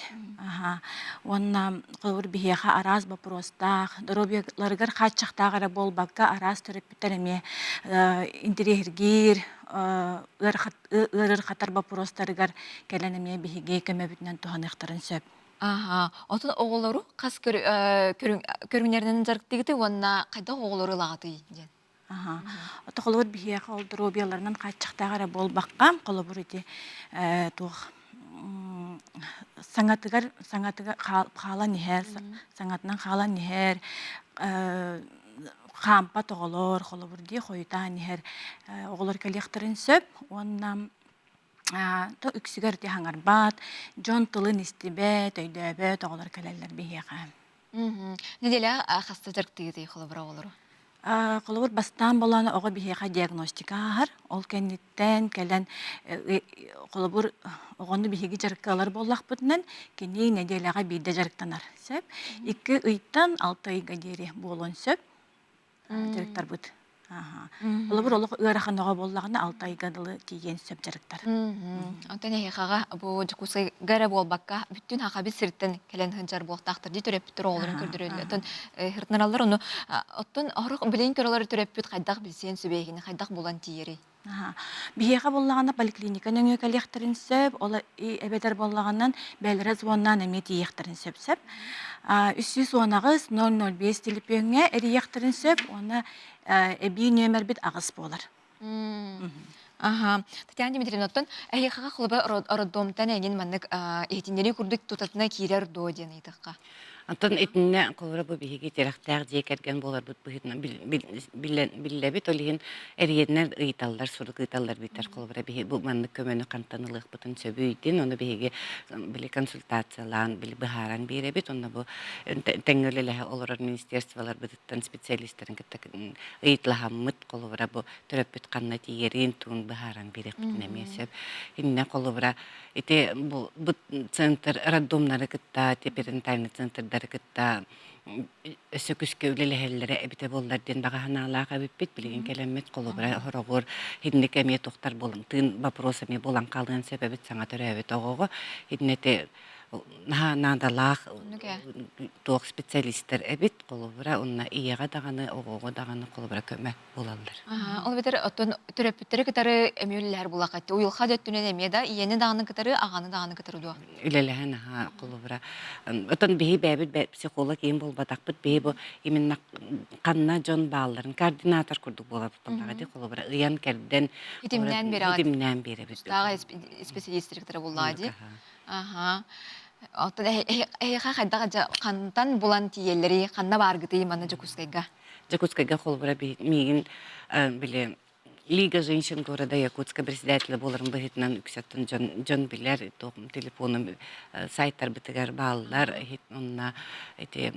Онна кылыр биһиха араз вопростах, доробларыгар хаччактагара болбакка араз төрөпүттереме интерьергир ырыр хатар вопростарыгар келенеме биһиге көмөбүтүнөн туханыктарын сөп. Отун оголору кас көрүңнеринен жарыктыгыты онна кайда оголору лагаты ден. Ото колор биһиха ол доробларынан хаччактагара болбакка колобур ити тух саңатыгар хала нихер саңатынан хала нихер хампа тоголор холобурди хойта нихер оголор коллекторын сөп оннан то үксүгөр ти хаңарбат жон тылын истибе төйдөбө тоголор келелер биһиха. Неделя хаста жарыктыгыты холобур оголору. Колобур бастан боланы ого биһиха диагностикаар ол кенниттен келен колобур огону биһиги жарыккалар боллакпытынан кини неделяга бирде жарыктанар сөп 2 ыйттан 6 айга диери болон сөп жарыктар бут. Колобур олох ыараханага боллагына 6 айга дылы тиген сөп жарыктар. Антон хага бу жукусай гара болбакка бүттүн хакабы сирттен келен хынжар болтактыр ди төрөпүттөр оолорун көрдүрөлү. Антон хыртнаралар ону оттон орох билен көрөлөр төрөпүт кайдак билсен сүбегини кайдак булан тиери. Биһиха боллагана поликлиника нөңө коллекторын сөп, ола эбетер боллаганан бәлрез воннан эме тиехтерин сөп. 319 005 телефонга эриехтерин сөп, оны эби нөмер бит агыс болар. Татьяна Дмитриевна, оттон эйхага холба роддомтан эгин маннык этинери курдук тутатына кирер до ден айтыкка. Антон этинне колора бу биһиги терехтәр жекерген болар бут быһытна биллебит олиһин эриеннер ыйталлар сурык ыйталлар битер колора биһи бу манны көмөнү кантанылык бутун сөбүйдин оны биһиги били консультациялаан били быһаран биребит онна бу теңгөлеле олорор министерстволар бытыттан специалисттерин кеттек ыйтлахаммыт колора бу төрөппүт канна тиерин тун быһаран бирек битнемесеп инне колора ите бу центр роддомнары кытта перинатальный центр кытта өсөкүскө үлелехеллере эбите болларден баганаалаага биппит билген келеммет колобра хорогор хиннеке ме токтар болун тын вопросами болан калган себеби саңа төрөбөт огого хиннете надалах тох специалисттер эбит колобра онна ияга даганы огого даганы колобра көмө болалар. Ол бетер оттон төрөпүттөрү кытары эмүллер булакат. Уйылха дөттүнөн эмеда ияны даганы кытары аганы даганы кытары до. Үлелехен колобра. Оттон бии бэбит психолог эм болбатакпыт бии бу именно канна жон бааларын координатор курдук болот багады колобра. Ыян керден Хитимнен бери. Дагы специалисттер кытары буллади. Ага. Оттон эйха хайдага кантан булан тиелleri канна баргыты мана жокускайга. Якутскайга колобра би мигин биле Лига женщин города Якутска председателя боларын быһытынан үксөттөн жон билер тоғым телефоным сайттар битигер баалар онна эти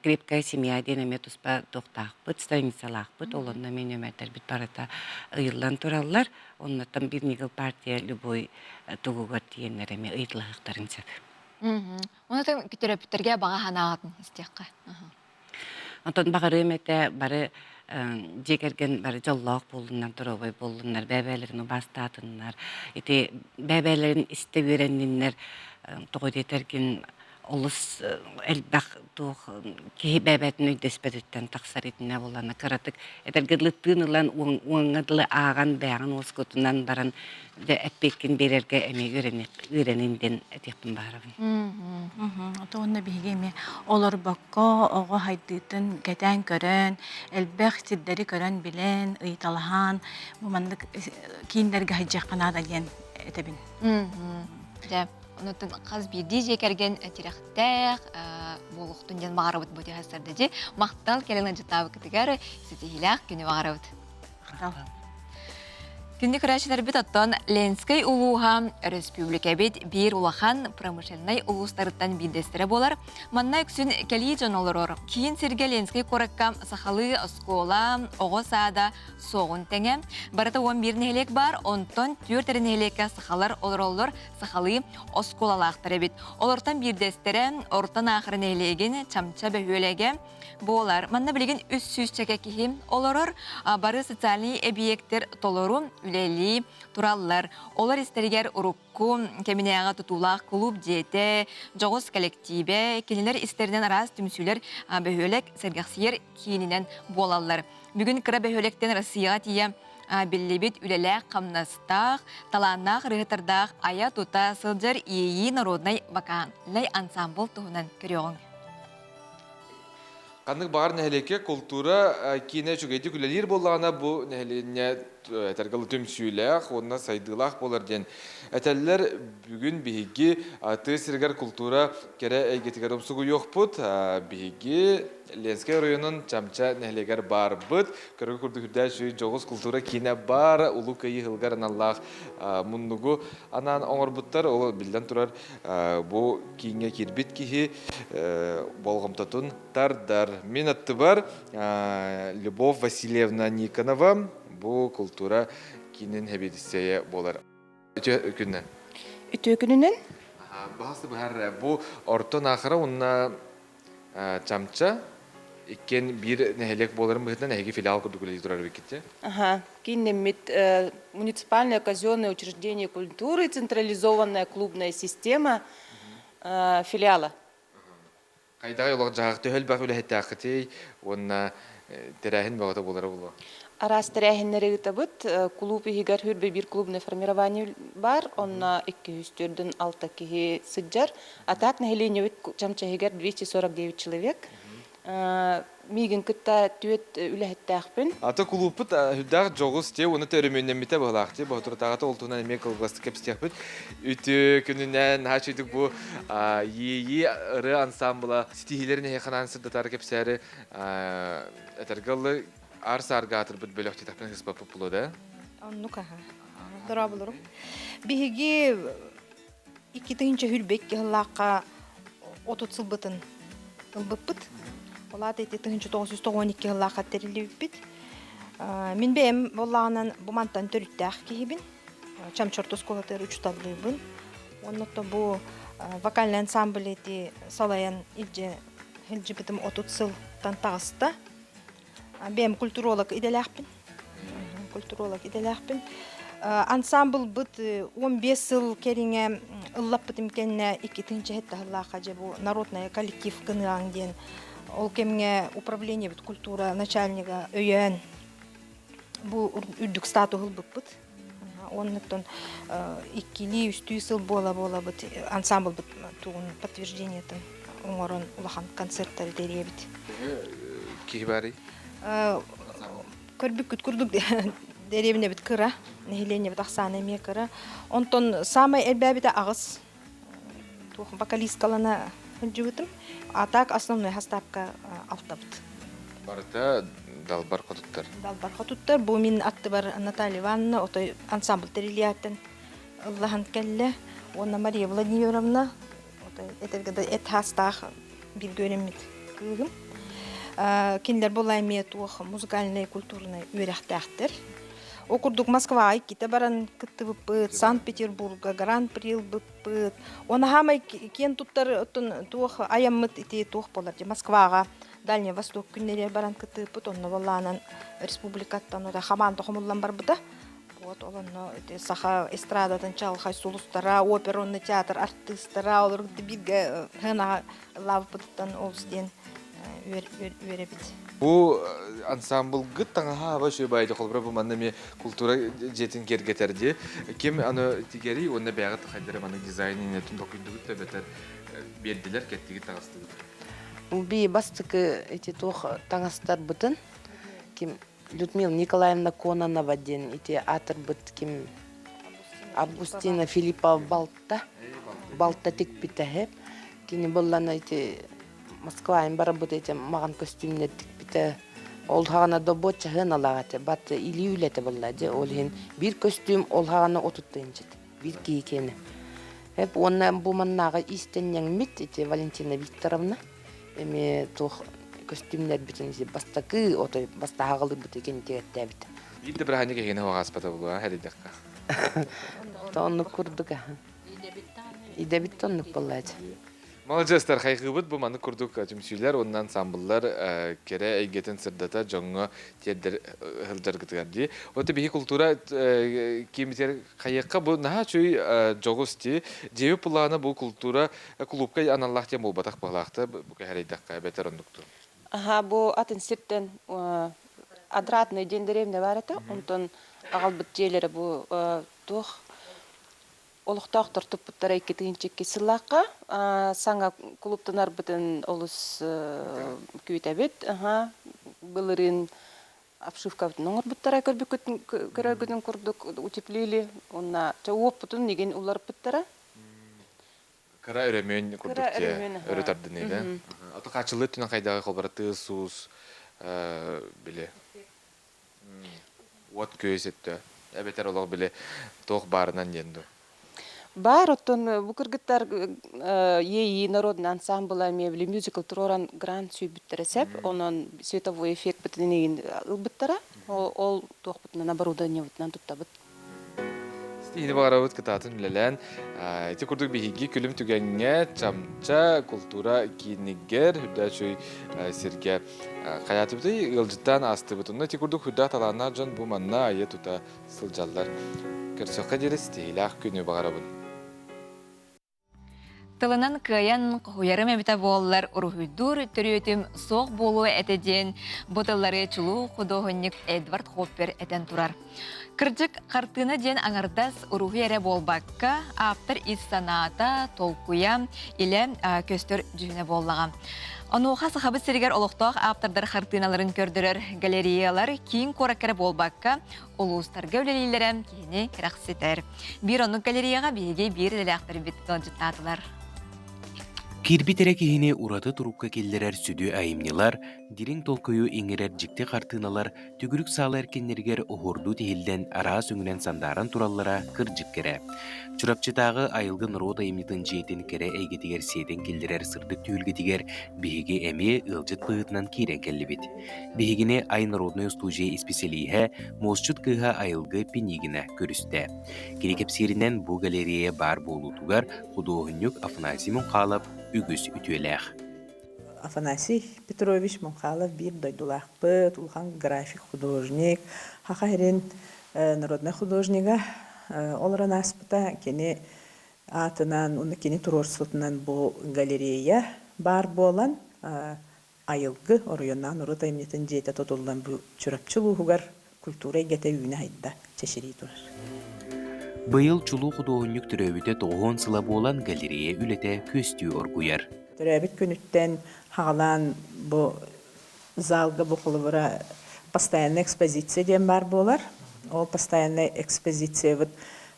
крепкая семья денеме туспа тоқтақпыт страницалақпыт олонна мен өмәттер бит барата ыйыллан тураллар оннаттан бир нигыл партия любой тугугар тиеннереме ыйтлахтарын сеп. Онотон күтөрөпүттерге бага ханаатын истиякка. Антон багырымете бары жекерген бары жоллоқ болдунар, дұрабай болдунар, бәбәлерін бастатынlar. Ити бәбәлерін істе беренінлер тоғыдетерген олыс әлбәқ тух кеһи бәбәтин өйдөспөдөттен тақсар итіне боланы кыратык. Этергерлыттыын ылан уаңадылы аған бәғын оскотунан баран әппеккен берерге әме үйренинден әтекпін барабын. Ото онна бігеме олар баққа оғы хайдыйтын кәтән көрін, әлбәқ сиддері көрін білен, ыйталахан, мұмандық кейіндерге хайджаққана да ден әтебін. Онотон қаз бирди жекерген тирехтех болуқтун ден мағарабыт боти хастарды же мақтал келен ажытабы кітігер сетихилях күні мағарабыт. Күнді күрәшілер бит оттон Ленскай улуға республика бит бир улахан промышленный улустарыттан бидестері болар. Манна үксін кәлі жон олырор. Кейін серге Ленскай коракка сахалы оскола, оғы саада соғын тәңе. Барата 11 нелек бар, онтон 4 нелекке сахалар олыр сахалы осколалақтары бит. Олыртан бидестері ортан ақыр нелеген чамча бөхөлеге болар. Манна білеген үс-сүз чәке кихим олырор. Бары социальный объекттер толору үлели тураллар. Олар истергер урукку, кеминеяға тутулақ клуб жете, жоғыз коллективе, келелер истерден арас түмсүлер бөхөлек сәргәқсиер кейінінен болалар. Бүгін кіра бөхөлектен Россияға тия біллебет үлелі қамнастақ, таланақ рыгытардақ ая тута сылжар ейі народнай вокалай ансамбл туғынан көріғын. Каннык бар нәһелеке культура кине чугайты күлелер боллағана бу нәһелене тәргалы төмсүйләк, онна сайдылақ болар ден. Әтәлләр бүгін биһиги тысыргар культура кере әйгетігер омсугу yok бұд. Биһиги Ленскай районын чамча нәһелегер бар бұд. Көргі күрді күрді шүй жоғыз культура кине бар. Улу кайы хылгар аналлах мұннугу анан оңыр бұттар. Ол білден тұрар бұ кейінге кербет кейі болғымтатун тардар. Мен атты бар Любовь Васильевна Никонова. Бу культура кинен хебедисея болар. Үтө күннен? Үтө күннен? Бағасы бұхар, бу ортон ақыра онна чамча Икен бир нәһелек боларын быһытынан әһиги филиал курдук үлели турар бекитте. Кинемит муниципальное казенное учреждение культуры, централизованная клубная система филиала. Кайдагы улак жагы төхөл баг үле хәттәкъти, онна терәһин багыта булары булу. Арас терәһиннәре гытабыт, клуб игәр хүрбе бир клубный формирование бар, онна 204-дән 6 киһи сыджар, а так нәһелене чамча игәр 249 человек. миген кытта түет үлэхеттээхпин. Ата кулуппут хүддәг жогус те уны төрөмөннәмите булакты. Бу туртагата олтуна мекал гласты кепстехпит. Үтү күнүнән хачыдык бу ии ыры ансамбла стихилерин хеканан сырдатар кепсәре этергалы арсаргатыр бит бөлөктө тапкан хис бапы булуда. Оннука. Дора булурум. Биһиги 2-нче хүрбек яллакка 30 сылбытын ылбыппыт. Олар 1992 яллакка терилибит. Мин бем боллаганан бумантан төрүттәк кибин. Чамчорто сколатыр учталыбын. Оннотто бу вокальный ансамбль эти салаян илже хилжибитим 30 сыл тантагыста. Бем культуролог иделәхпин. Ансамбл бит 15 сыл кериңе ыллап битим кенне 2-нче хетта халлака же бу народный коллектив кыныган ден. Ол кемге управление бит культура начальника өйөн бу үрдүк статус бит. Оннотон 2 үстүү сыл бола бит ансамбл бит тугун подтверждениетен оңорон улахан концерттер деребит. Кибари. Көрбүк күрдүк деревне бит кыра, нехилене бит аксаны ме кыра. Онтон самый элбәбите агыс. Тух вокалисткалана жүбүтүм. А так основной хаставка алтабыт. Барыта далбар котуттар. Далбар котуттар. Бу мин атты бар Наталья Ивановна, отой ансамбль терилиятын Аллахан келле. Онна Мария Владимировна, отой этергеде эт хастах бир көрөмүт кыгым. Киндер болайме тух музыкальный культурный үйрәхтәхтер. Окурдук Москва ките баран кыттыбыппыт, Санкт-Петербурга, Гран-при быппыт. Оны хамай кен туттар тух аяммыт ити тух болар. Москвага, Дальний Восток күннери баран кыттыбыппыт. Онны болланан республикаттан ода хаман тохумуллан бар быда. Вот олонно саха эстрададан чалхай сулустара, оперонный театр артисттара, олар бирге хына лавпыттан олстен үйрәбит. Бу ансамбл гыт таңа башы байды холбра бу маннами культура жетин кергетерди. Кем аны тигери онда бягат хайдары маны дизайнын тунбакындыгы төбетер бердилер кеттиги тагысты. Би бастыкы эти тох таңастар бутын. Ким Людмила Николаевна Кононова ден эти атыр бут ким Августина Филиппа Балта тек битәһеп. Кини боллана эти Москваин бара бут эти маган костюмнер тек битә. Ол хагана добоча хыналагаты бат илүләте боллады. Ол хин бир костюм ол хагана отуттынчы. Бир кийкене. Хеп оннан бу маннага истеннең мит эти Валентина Викторовна. Эме тох костюмнер битенси бастакы отой бастагылы бит экен тегетте бит. Бирде бир ханеге гене хаспата булга хәлидәкка. Тонны курдуга. Иде бит тонны боллады. Молодецтер хайгыбыт бу маны курдук атымсүйләр оннан ансамбльлар кере әйгетен сырдата жоңго тердер хылдыргытырди. Оты бихи культура кимитер хайыкка бу наха чүй жогусти жеби пулана бу культура клубка аналлах тем болбатак балакты бу хәлидәкка бетер ондукту. Ага, бу атын сирттен адратный дендеревне бар эте, онтон агалбыт жээлери бу тух олуктактар тупуттар 2-нче сыллакка саңа клубтанар битен олус күйтәбет. Ага, былырын обшивка ноңор буттара көрбүкөтүн курдук утеплили. Онна чоп бутун неген улар буттара. Кара өремөн курдукте өрөтөрдүн эле. Аты качылы түнөн кайдагы колбараты сус биле. Вот көйсөттө. Эбетер олог биле тох барынан денду. Бар оттон бу кыргыттар ЕИ народный ансамбль мебли мюзикл туроран грант сүйбүттересеп, онон световой эффект битинен ылбыттара, ол тох бутунан оборудование бутунан туттабыт. Стихини багарабыт кытатын билелен, эти курдук бихиги күлүм түгенге чамча культура кийинигер хүддачуй сирге каятыбыты ылжыттан астыбытын. Эти курдук хүдда талана жон бу манна айе тута сылжаллар. Көрсөкка жери стихилах күнү багарабын. Тылынан кыян кохуярым эбита боллар урухуйдур төрүөтүм соқ болу этеден боталлары чулуу художник Эдвард Хоппер этен турар. Кыржык картына ден аңардас урухуяре болбакка автор из санаата толкуя иле көстөр жүне боллага. Онуға сахабы сиригер олықтақ аптардар хартыналарын көрдірер галереялар кейін кораккары болбаққа олуыстарға өлелейлерім кейіне керақсетер. Bir онық галереяға бейге бір дәләқтір бітті жыттатылар. Кирбитере кихини ураты турукка келлерер сүдү айымнылар, дирин толкою иңерер жикте картыналар, түгүрүк саалы эркеннергер ohordu тихилден ара сөңүнен сандаран тураллара кыржык кере. Чурапчытагы айылгын рода имнитын жиетин кере эйгетигер сиетен келлерер сырдык түйүлгетигер биһиги эми ылжыт быытынан кирен келлибит. Биһигини ай народной студия испеселиhe мосчут кыха айылгы пинигине көрүстө. Кирикепсиринен бу галерея бар болутугар художник Афанасий Мунхалов үгіз үтүелэх. Афанасий Петрович Мунхалов бир дойдулақпыт, улхан график художник, хақайрен народный художнига оларан аспыта кені атынан, оны кені турорсылтынан бұл галерея бар болан айылгы орыйоннан урыта емнетін жейті тотылдан бұл чурапчылуғығар культура егеті үйіне айда чешірей тұрар. Быйыл чулу художник түрөбүтө 9 сыла болан галерея үлете көстүү оргуяр. Түрөбүт күнүттен хағалан бұл залга бұқылы бұра постоянный экспозиция дем бар болар. Ол постоянный экспозиция вот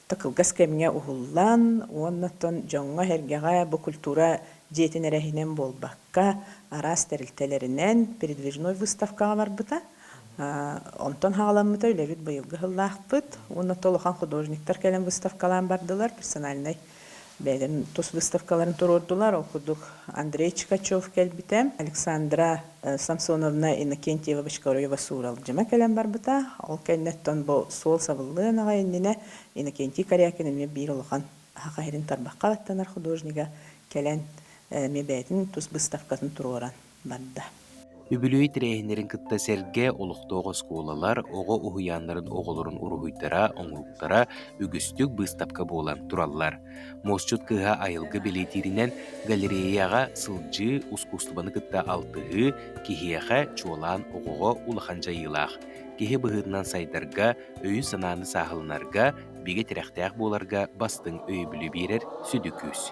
тақылғас кәміне ұғылан, оннаттан жоңға хергеға бұл культура жетін әрәхінен болбаққа арас тәрілтелерінен передвижной выставкаға бар бұта. Онтон хағаламыта үлебит бұйылғы ғыллақпыт. Оны толыған художниктар кәлен выставкалан бардылар. Персональный бәлін тұс выставкаларын тұрордылар. Ол құдық Андрей Чикачев кәлбітем. Александра Самсоновна Иннокентьева Башкароева Сурал жема кәлен бар бұта. Ол кәлнеттон бұл сол сабыллығын ағайынніне Иннокентий Карякинеме бір олған хақайрын тарбаққа баттанар художнига кәлен мебәйтін тұс выставкасын тұроран барды. Үбүлөй тирээхинерин кытта серге олуқтоого сколалар ого ухуяннарын оголорун уругуйтара, оңуруктара үгүстүк быстапка болан тураллар. Мосчут кыха айылгы билетиринен галереяга сылжы ускустубаны кытта алтыгы, кихияха чуолан огого улахан жайылах. Кихи быһыырынан сайдарга, өйү санааны сахылынарга, биге тирехтеах боларга бастың өй бүлү берер сүдүкүс.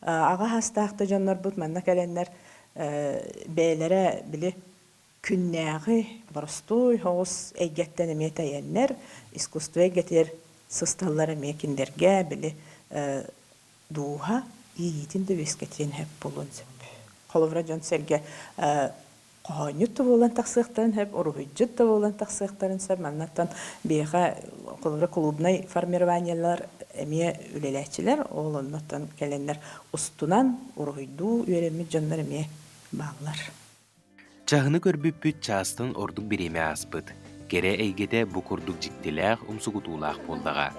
Ага хастаакты жоннор бут манна кәленнер бәйләре білі күннәғі барыстой хоғыз әйгеттен әмет әйәннер, искусство әйгеттер сысталлары мекіндерге білі дуға иетін дөбескетен әп болуын сөп. Қолывра жон сәрге қойнютты болан тақсықтарын әп, ұрғыджытты болан тақсықтарын сөп. Маннаттан бейға қолывра клубнай формированиялар әме үлеләтчілер, ол оннаттан кәленлер ұстынан ұрғыйду үйеремет жонлар әме bağlar. Çağını körbüppüt çağыстın orduk bireme aspıt. Kere eygede bu kurduk jiktilaq umsugutulaq boldağa.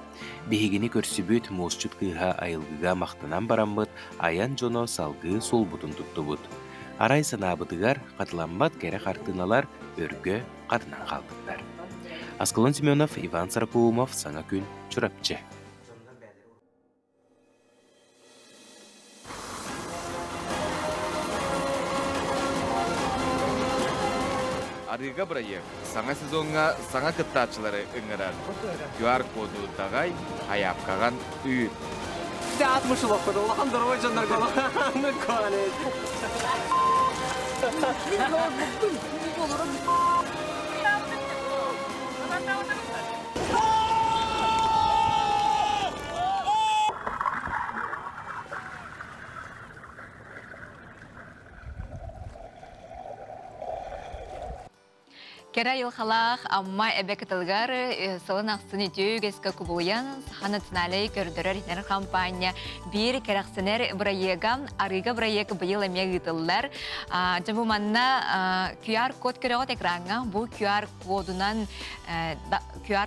Bihigini körsübüt mosçut kıha ayılgıga maqtanan barambıt, ayan jono salgı sol butun tuttubut. Aray sanabıdıgar, qatılanbat kere qartınalar, örgö qatınan qaldıklar. Askılon Semyonov, Ivan Sarakoumov, Sana Gün, Çurapçı. Арыга проект саңа сезонға саңа кыттачылары ыңырар. QR коду тағай аяпқаған үйір. Сәт мұшылық қыды, олақан дұрой жандар қолағаны көрет. Кера йылхалах амма эбекетылгар сылын ақсын үтеу кескі күбуян саха националей көрдірер итнер компания бір керақсынер проегам арыга проег бұйыл әме ғытылдар. Жабу манна QR код көріғот экранға бұл QR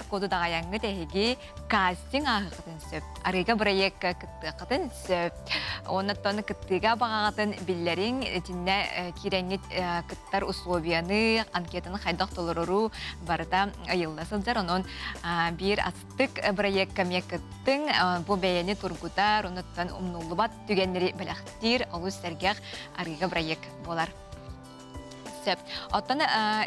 коду дағаянғы тәхеге кастинг ағықытын сөп. Арыга проег қытын сөп. Онаттаны кыттыға бағағатын білдерін тінне кереңет кыттар условияны анкетаны қайдақ толырыру барыта айылдасылдар. Онын бір астық проект көмекіттің бұл бәйені тұргутар, онаттан умнулыбат түгенлері біліқтір, олу сәргеғ арыға проект болар. Оттан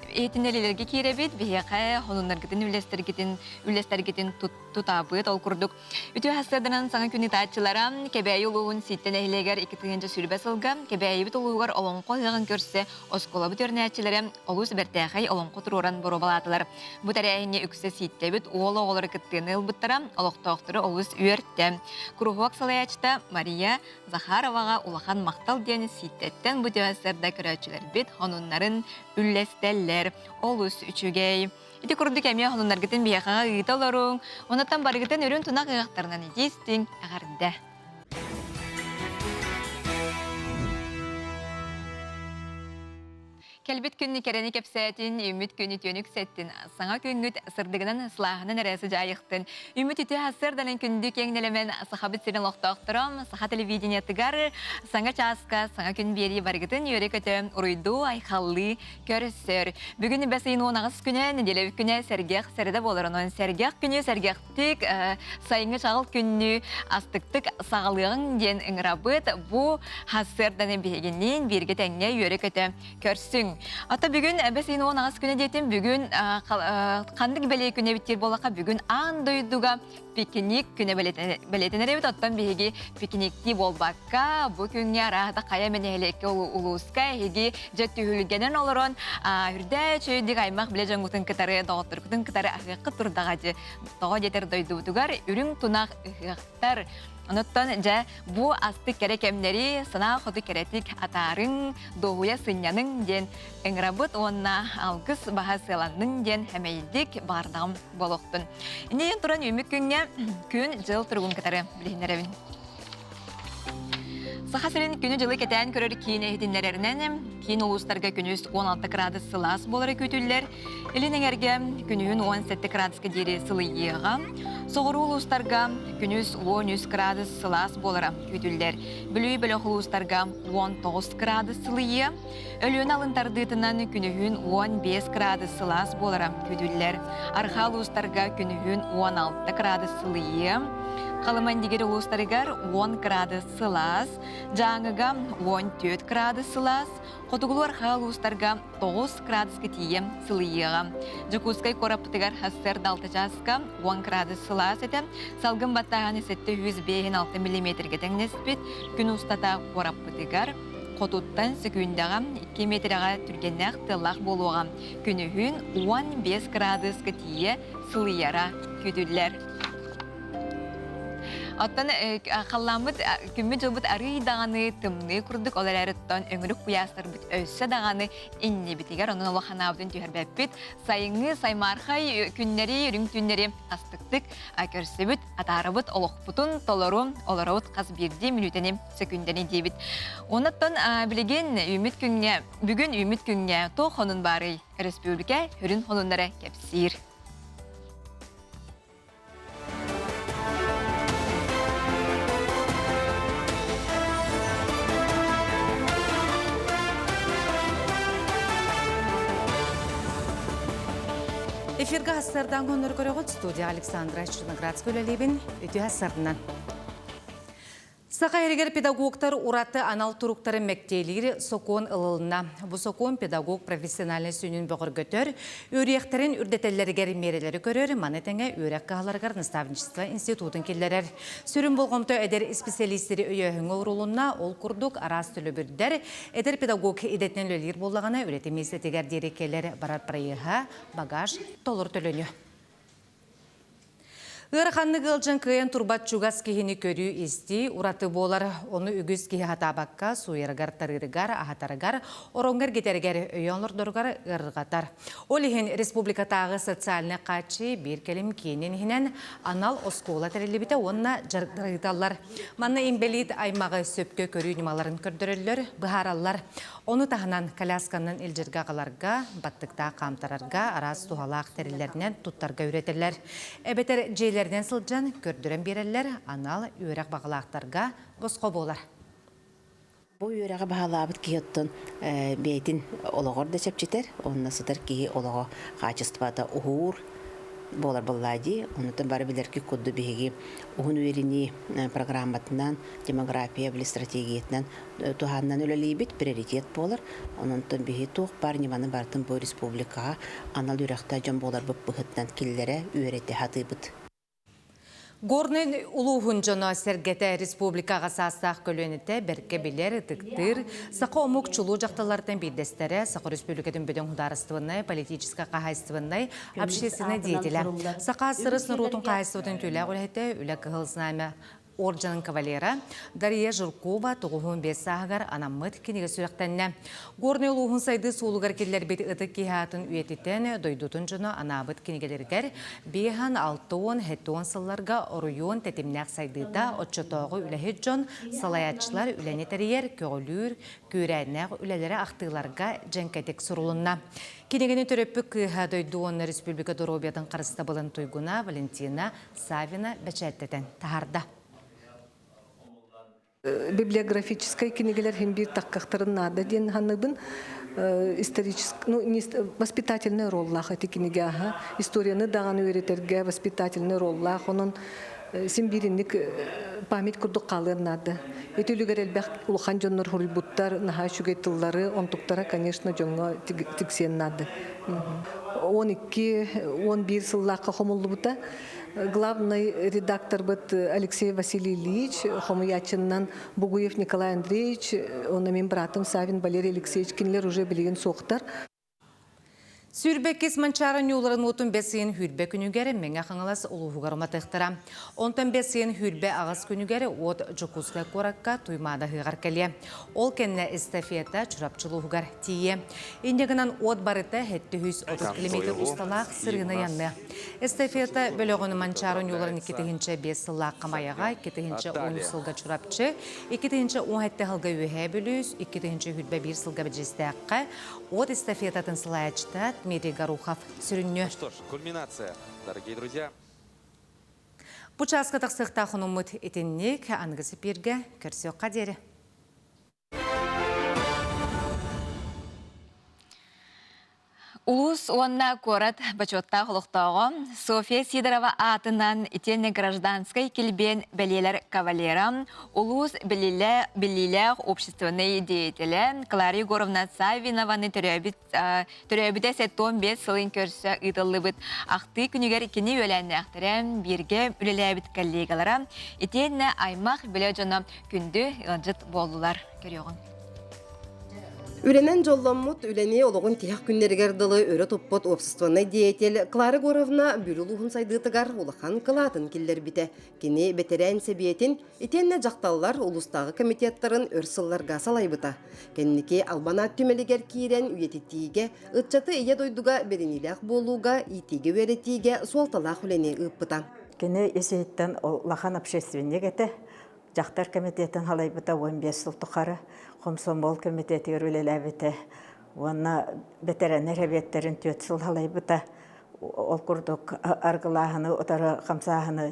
етінелерге керебет, бейеқі, онынларгетін үлестергетін тутабыт ол курдук. Үтү хастарданан саңа күні таатчылара кебәйі улуғын ситтен әйлегер 2 сүрбә сылга, кебәйі бит улуғар олонқо ғығын көрсе, оскола бит өрнәтчілері олус бәртәқай олонқо тұроран боробалатылар. Бұ тәрәйіне үксе ситте бит уолы олары кіттіні ұлбыттара, олықтақтыры олус үйертті. Курухуак салаячта Мария Захароваға улахан мақтал дені ситтеттен бұ тәуәстерді көрәтчілер бит, онынларын үлләстәлләр, олус үчігей. Ити күрдік әмия хонунаргытын бияқаға ғыйта оларың, онаттан барғытын өрін тұнақ ғықтарынан едестің ағарында. Келбет күнні керені кепсәтін, үміт күнні төнік сәттін, саңа күнгіт сырдығынан слағынан әрәсі жайықтын. Үміт үті асырдалын күнді кеңнелемен сақабыт сирен лоқтақтырам, сақа телевидение тығар, саңа часка, саңа күн бері барғытын, өрек өті ұройду, айқаллы, көрісір. Бүгін бәсейін 10 күні, неделев күні сәргеқ сәрді болырын. Сәргеқ күні сәргеқтік, сайыңы шағыл күнні астықтық сағалығын ден ұңырабыт, бұ асырдалын бігеннен берге тәңне өрек өті көрсің. Ата бүгін бәсейін 10 күні дейтін бүгін қандық бәлей күні біттер болақа бүгін андойдуға пикник күні бәлетінер өт оттан бейге пикникті болбаққа бұл күнге арағыда қая мен әлекке ұлуысқа әйге жәтті үлгенен олырын үрді чөйдік аймақ біле жаңғытын кітары доғыттыр күтін кітары ағыққы тұрдағады доға детер дойдудығар үрің тұнақ ұғықтар. Оныттан жа бұ асты керек әмнері сына құты керетік атарын доғуя сынянын ден әңірабыт онына алғыс баға сыланның ден әмейдік бардағым болуқтын. Инейін тұран өмік күнге күн жыл тұрғын кітары білейінеревін. Сахасырын күні жылы кетен көрір кейін әйдінлерінен кейін ұлыстарға күніз 16 градус сылас болары көтілер. Елінің әрге күнігін 17 градусқа дері сылы еға. Соғыру ұлыстарға күніз 13 градус сылас болары көтілер. Бүлі бөлі ұлыстарға 19 градус сылы е. Өліен алынтардытынан күнігін 15 градус сылас болары көтілер. Арқа ұлыстарға күнігін 16 градус сылы е. Қалыман дегер ұлыстарығар 10 градус сылас, жаңыға 14 градус сылас, қотығылу арқа ұлыстарға 9 градус кетейем сылыйыға. Жүкускай қорапытығар хастер далты жасқа 10 градус сылас еті, салғын баттағаны 705-6 мм тәңнеспет, күн ұстата қорапытығар, қотуттан секундаға 2 метрға түргеннәқ тылақ болуға, күнігін 15 градус кетейе сылыяра көділер. Оттан қалламыд күмі жылбыт арыйдағаны тымны күрдік олар әріттан өңірік құястар бұт өссі дағаны инне бітігер. Оның олақана абдың түйірбәппет сайыңы саймархай күннері, үрің түннері астықтық көрсі бүт, атары бүт, олық бұтын, толыру, олары бұт қаз берді минутені секундені дейбіт. Онаттан білеген бүгін үміт күнге тоқ оның бары республика үрін онындары кепсір. Эфирға хастардан қоныр көріғыт студия Александра Черноградск өлелебін өте хастарынан. Сақа әрігер педагогтар ураты анал тұруқтары мәктейлері сокон ылылына. Бұ сокон педагог профессиональный сүйінін бұғыр көтер, өрияқтарын үрдетелерігер мерелері көрер, манетіңе өрек қағаларғар наставничество институтын келдерер. Сүрін болғымты әдер специалистері өйеғің орулына ол күрдік арас түлі бүрдер, әдер педагог едетінен өлер болағына өретемесі тегер дерекелер барар прайыға, багаж, толыр төліні. Ғырқанны ғылжын күйен турбат чугас кейіні көрі есті, ураты болар оны үгіз кейі хатабаққа, суйырғар тарырығар, ахатарығар, ороңғар кетергер өйонлар дұрғар ғырғатар. Олығын республикатағы социалны қачы бір келім кейінен хінен анал оскола тәрелебіті онына жарғыталар. Манна имбелит аймағы сөпке көрі нумаларын көрдірілер, бұхаралар. Оны тағынан колясканның елжірға қаларға, баттықта қамтарарға, арас туғалақ тәрелерінен тұттарға үйретілер. Әбетер жейлерден сылжан көрдірін берелер, анал үйрек бағалақтарға босқо болар. Бұл үйреғі бағалабыт кейіттін бейтін олығыр да сөпчетер, онына сыдыр кейі олығы қачыстывада ұғыр болар боллади, онытын бары білеркі көдді бейгі ұғын үйрені программатынан, демография білі стратегиетінен туғаннан өлелейбет приоритет болар. Онытын бейгі туқ бар неманы бартын бұл республикаға анал үйреқта жан болар бұп бұғыттан келлері үйреті хаты бұд. Горнын улуғын жона сергете республикаға састақ көлөнеті берке білер тіктір, сақы омук чулу жақталардан бейдестері сақы республикатын бөден хударыстывынай, политическа қағайыстывынай, общественный деятеля. Сақы асырыс нұрутын қағайыстывытын төлі ғылеті үлі қығылсынайма Орджанын кавалера Дарья Жиркова 95 сағығар анаммыт кенеге сүректенне. Горны улуғын сайды суылығар келер бет ұтық кейхатын үйететен дойдутын жыны анабыт кенегелергер бейхан 6-10 сылларға оруйон тәтімнәк сайдыда отчотоғы үләхет жон салаятчылар үләнетерер көгілір көрәнәқ үләлері ақтығыларға жәнкәтек сұрылынна. Кенегені төрөппі кыға дойдуын республика Доробиядан қарыста болын туйгуна Валентина Савина бәчәттетен тағарда. Библиографической книгелер хем бир таккактарын нада ден ханыбын воспитательный роллах эти книги историяны даган өйретерге воспитательный роллах онун симбиринник память курдук калын нада этүлүгер элбек улхан жоннор хурбуттар наха шугетыллары онтуктара конечно жонго тиксен нада 12-11 сыллакка хомуллубута главный редактор быт Алексей Василий Ильич, хомуячыннан Бугуев Николай Андреевич, он мен братым Савин Валерий Алексеевич кинлер уже билген соқтар. Сүрбеккес манчарын юларын отын бәсейін хүрбе күнігері мәңі қаңылас ұлығығарыма тықтыра. Онтан бәсейін хүрбе ағыз күнігері от жүкузға қораққа туймада ғығар кәле. Ол кәнне эстафета чұрапчылығығар тие. Индегінен от барыта 730 км ұсталақ сырғыны янны. Эстафета бөліғыны манчарын юларын 2-5 сылақ қамаяға, 2-10 сылға чұрапчы, 2-17 ғылға өйе бөліз, 2-хүрбе 1 сылға бәжестәққа, от эстафетатын сылайачта Дмитрий Горухов сүрінне. Что ж, кульминация, дорогие друзья. Пучаска тақсықта құнымыт етіннек, аңғысы перге көрсек қадері. Улус уанна корат бачотта холуктагы София Сидорова атынан итенне гражданской килбен белелер кавалера, улус белилер общественные деятели Клара Егоровна Савинованы төрөбүдө 15 сылын көрсө ыдылыбыт акты күнүгер кини өләннәхтерем бирге үлеләбит коллегалара итенне аймак бележона күндү ылжыт болдулар көрөгөн. Үренен жолломмут үләне олығын тияқ күннергер дылы өрі топпот общественный деятель Клара Егоровна бүрілуғын сайдытыгар улахан кылатын келдер бите. Кені бетерән себиетін итенне жақталлар улустағы комитеттарын өрсылларға салайбыта. Кеннеке албана түмелігер кейрен үйететіге, ұтчаты ие дойдуға беренелек болуға, итеге өретіге суалталақ үләне ұппыта. Кені есейттен улахан общественник еті, жақтар комитетін халайбыта 15 сыл тұқары, Комсомол комитеті өрілеләбіті, оны бетерәнер әбеттерін 4 сыл халайбыта, ол күрдік арғылағыны, отары қамсағыны,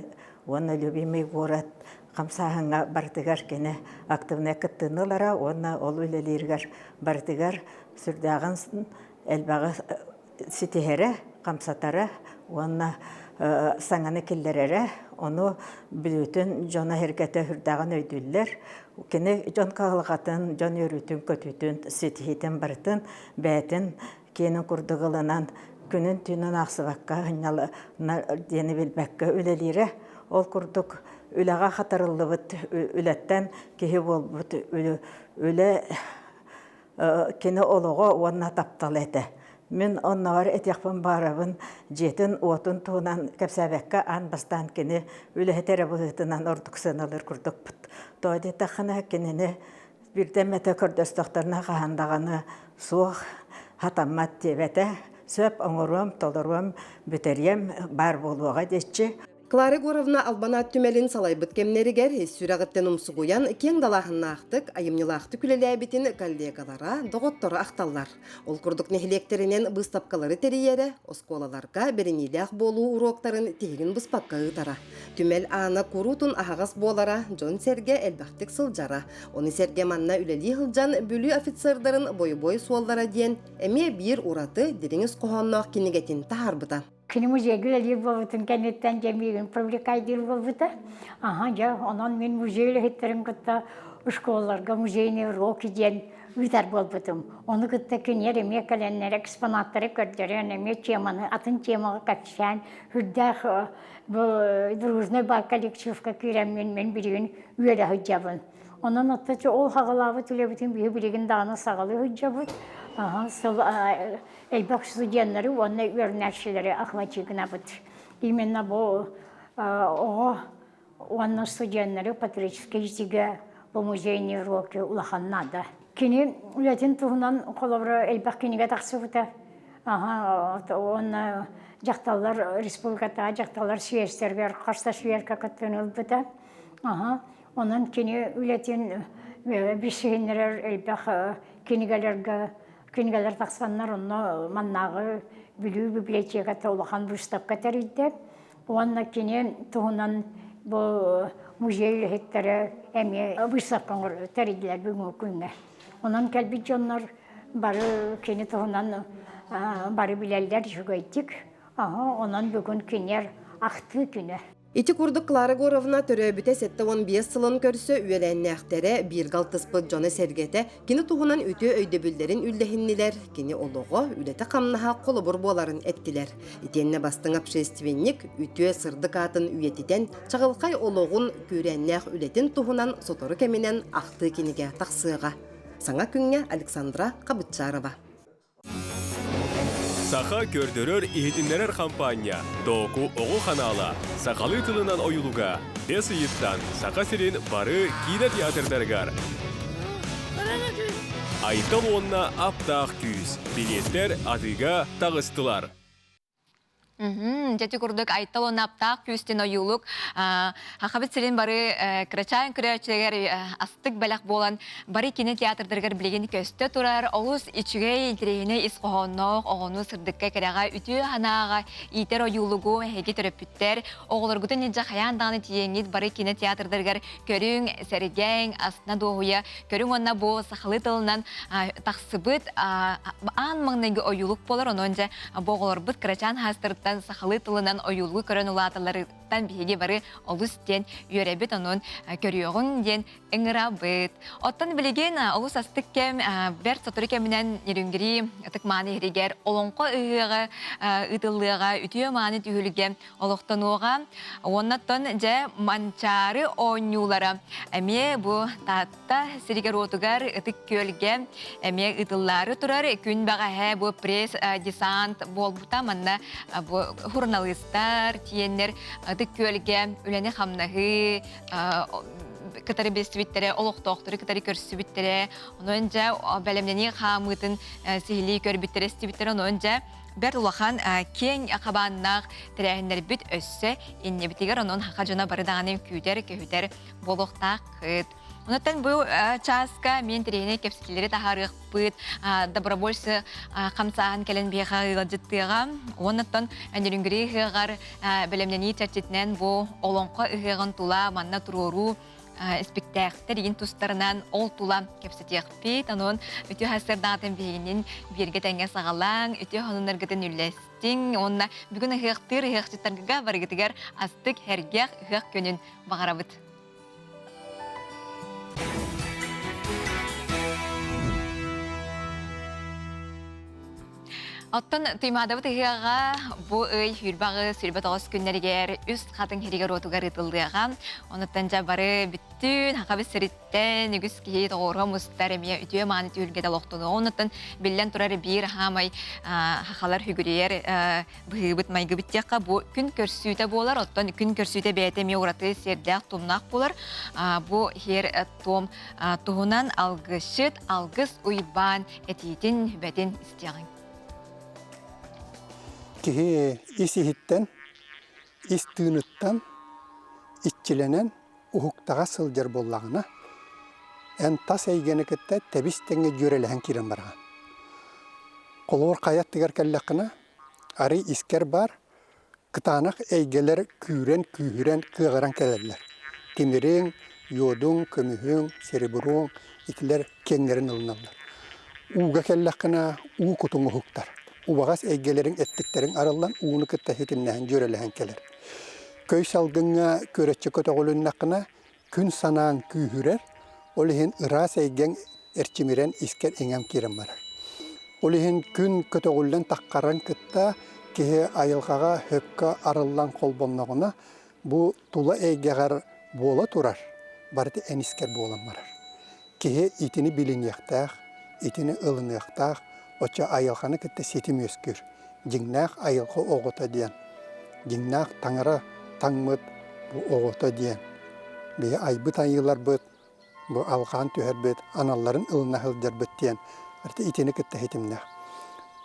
оны любимый город қамсағыға бардығар кені активне кіттінылара, оны ол өлелергер бардығар сүрдағын әлбағы сетихері, қамсатары, оны саңаны келдерері, оны білетін жона әргеті хүрдағын өйділер, кені жон қағылғатын, жон өрітін, көтітін, сетихетін бартын, бәтін, кенің күрдіғылынан, күнін түнін ақсыбаққа, дені білбәкке өлелері, ол күрдік үліға қатарылы бұд, үлеттен кеге бол бұд, үлі кені олығы онына таптал әті. Мен оннағар әтеқпін барабын жетін отын туынан кәпсәбәкке ан бастан кені үліхетері бұғытынан ордық сыналыр күрдік бұд. Тойды тақына кенені бірден мәті көрдөстіқтарына қағандағаны суық хатаммат дебеті, сөп оңыруым, толыруым, бүтерем бар болуға дешчі. Клара Егоровна албана түмелин салайбыт кемнеригер сүрәгіттен умсугуян кен далахынна ақтык, айымнылақты күлеләбітін коллегалара, доғыттары ақталлар. Ол күрдік нехлектерінен бұстапқалары терiyere, осколаларға беренелек болу уроктарын тегін бұспаққа ұтара. Түмел ана курутун ағағас болара, Джон Серге әлбәқтік сылжара. Оны Серге манна үлелі ғылжан бүлі офицердарын бой-бой суаллара дейін, әме бір ураты деріңіз қоғаннақ кенегетін тағарбыта. Кini muzeye güzel bulutun kennetten cemiyetin publikaydır bulutu. Aha ya onun men muzeyle hitlerin kıtta şkollarga muzeyine rok ediyen үйтер болбутум. Оны кытта кинер эме каленнер экспонаттары көрдөрөн эме теманы, атын темага катышан, хүрдах дружной бар коллективка кирем мен бирин үйеле хыджабын. Онан оттачы ол хағалабы түлебітін бігін даны сағалы хыджабыт. Сол элбак студенттері, оны өрнәшілері ахвачигына бұд. Именно бұл оны студенттері патриотический жиге бұл музейный уроки улаханнада. Кені үлетін тұғынан қолабыры элбак кенеге тақсы бұта. Оны жақталар республиката, жақталар сүйестергер, қарста сүйерка каттын ұлбыта. Онан кені үлетін бішігінлер элбак кенегелер тақсанлар, оны маннағы бүлі библиотека таулақан выставка тәрейді. Онна кені тұғынан бұл музей үліхеттері әме выставкаңыр тәрейділер бүгінгі күнге. Онан кәлбі жонлар бары кені тұғынан бары білелдер жүгейдік. Онан бүгін кенер ақты күні. Ити курдук Клара Горовна төрөбүтэ 7-15 сылын көрсө үеләннәхтәре bir галтыспыт жоны сәргәтә кини туһунан үтө өйдөбүлләрин үлдәһинниләр, кини олого үләтә камнаха колобур боларын әттиләр. Итенне бастың общественник үтө сырдык атын үетитен чагылкай ологун көрәннәх үләтин туһунан сотору кеменен акты киниге таксыга. Саңа күнгә Александра Кабытчарова. Саха көрдөрөр ихитиннерер компания Доку оғу қанала Сақалы тылынан ойылуға бес үйіттан Саха сирин бары кино театрдаргар Айтал онна аптақ күйіз билеттер адыға тағыстылар. Жети курдук айтал он аптақ күйістен ойылук. Хақабет сирин бары крачайын күрәчегер астык бәләк болан бары кино театрдаргар білеген көсті турар. Олус ичуге интерейіне исқоғыннақ, оғыну сырдыққа кереға үті ханаға итер ойылугу әйге төрөппіттер. Оғылыргутын нежа қаяндағыны тиеңет бары кино театрдаргар көрің сәрген астына доғуя. Көрің онна бұл сақалы тылынан тақсыбыт аң маңнайғы ойылук болар. Онынжа боғылыр бұт крачан хастырыттан сақалы тылынан ойылуы көрін ұлатыларыттан бейге бары олыстен үйеребет оның көріоғын ден ыңыра бұт. Оттан білеген олыс астық кем бәр сотыры кемінен ерінгері тұқманы ерегер олонқы ұйыға ұтылыға үтіе маны түйілге олықтануға оннаттан жа манчары ойнулары. Әме бұл татта сірігер отығар ұтық көлге әме ұтылары тұрар күн баға бұл пресс десант бол бұта манна журналисттар, тиеннер дык көлге үләне хамнахы кытары бестибиттере, олоқтоқтыры кытары көрсүбиттере, ононжа бәлемнени хамытын сихили көрбиттере стибиттере, ононжа бәр улахан кең қабаннақ тірәхіндер бүт өссі, инне бітігер онон хақа жона барыдағанын күйдер, көхітер болуқтақ қыт. Онаттан бұл часка мен тірейіне кепскелері тахарық бұд, добровольсы қамсаған кәлін бейға ғылжыттыға. Онаттан әнерінгірі ғығар бәлемнені чәрчетінен бұл олонқы ғығын тула, манна тұрору, спектактер еген тұстарынан ол тула кепсетек бейт. Анон үті хасырдағатын бейінен берге тәңе сағалаң, үті ханынырғытын үлестің. Онна бүгін ғықтыр ғықчыттарға барғытығар астық әргеқ ғық көнін бағарабыд. Оттан тыймадабы тыйгаға бұ өй хүрбағы сүрбет оғыз күннергер үст қатын херігер отуғар ұтылдыға. Онаттан жа бары бүттін хақабы сіріттен үгіз кейт оғырға мұстар әмия үтіе маны түйілгеді лоқтуны. Онаттан білден тұрары бір хамай хақалар хүгірер бұғыбыт майғы біттеққа бұ күн көрсүйті болар. Оттан күн көрсүйті бәйті меураты сердіғ томнақ болар. Бұ хер том тұғынан алғышыт, алғыз ұйбан әтейтін бәден істеғын. Кихи исихиттен, истүүнүттен, итчиленен ухуктаға сылжар боллағына, ән тас әйгенекетті тәбістеңе жөреліген кирен барға. Қолуыр қаяттығар кәлләқіна, ары искер бар, кытанақ әйгелер күйрен күйғыран кәлелер. Кемерен, йодун, көмүхүн, серебурун, икілер кеңлерін ылыналар. Уға кәлләқіна уу кутуң ухуктар. Убағас әйгелерін әттіктерін аралан уыны кітті хетіннәхін жөреліген келер. Көй салғыңа көретші көтіғылыннақына күн санаан күйірер, олығын ырас әйген erçimiren isker ingem kirem barar. Olihin gün kötөгүллен takkaran kıtta kihe ayılgaga hökka arıllan kolbonnoguna bu tula eygegar bola turar. Barıtı en isker bolan barar. Kihe itini biliniyaqtaq, itini ılınıyaqtaq, oça ayılganı kıtta setim öskür. Jingnaq ayılga oğuta diyen. Jingnaq tangara tangmıt bu oğuta diyen. Bir aybıt ayılar bıt, bu algan tüher bıt, analların ılına hılcar bıt diyen. Artı itini kıtta hetimnaq.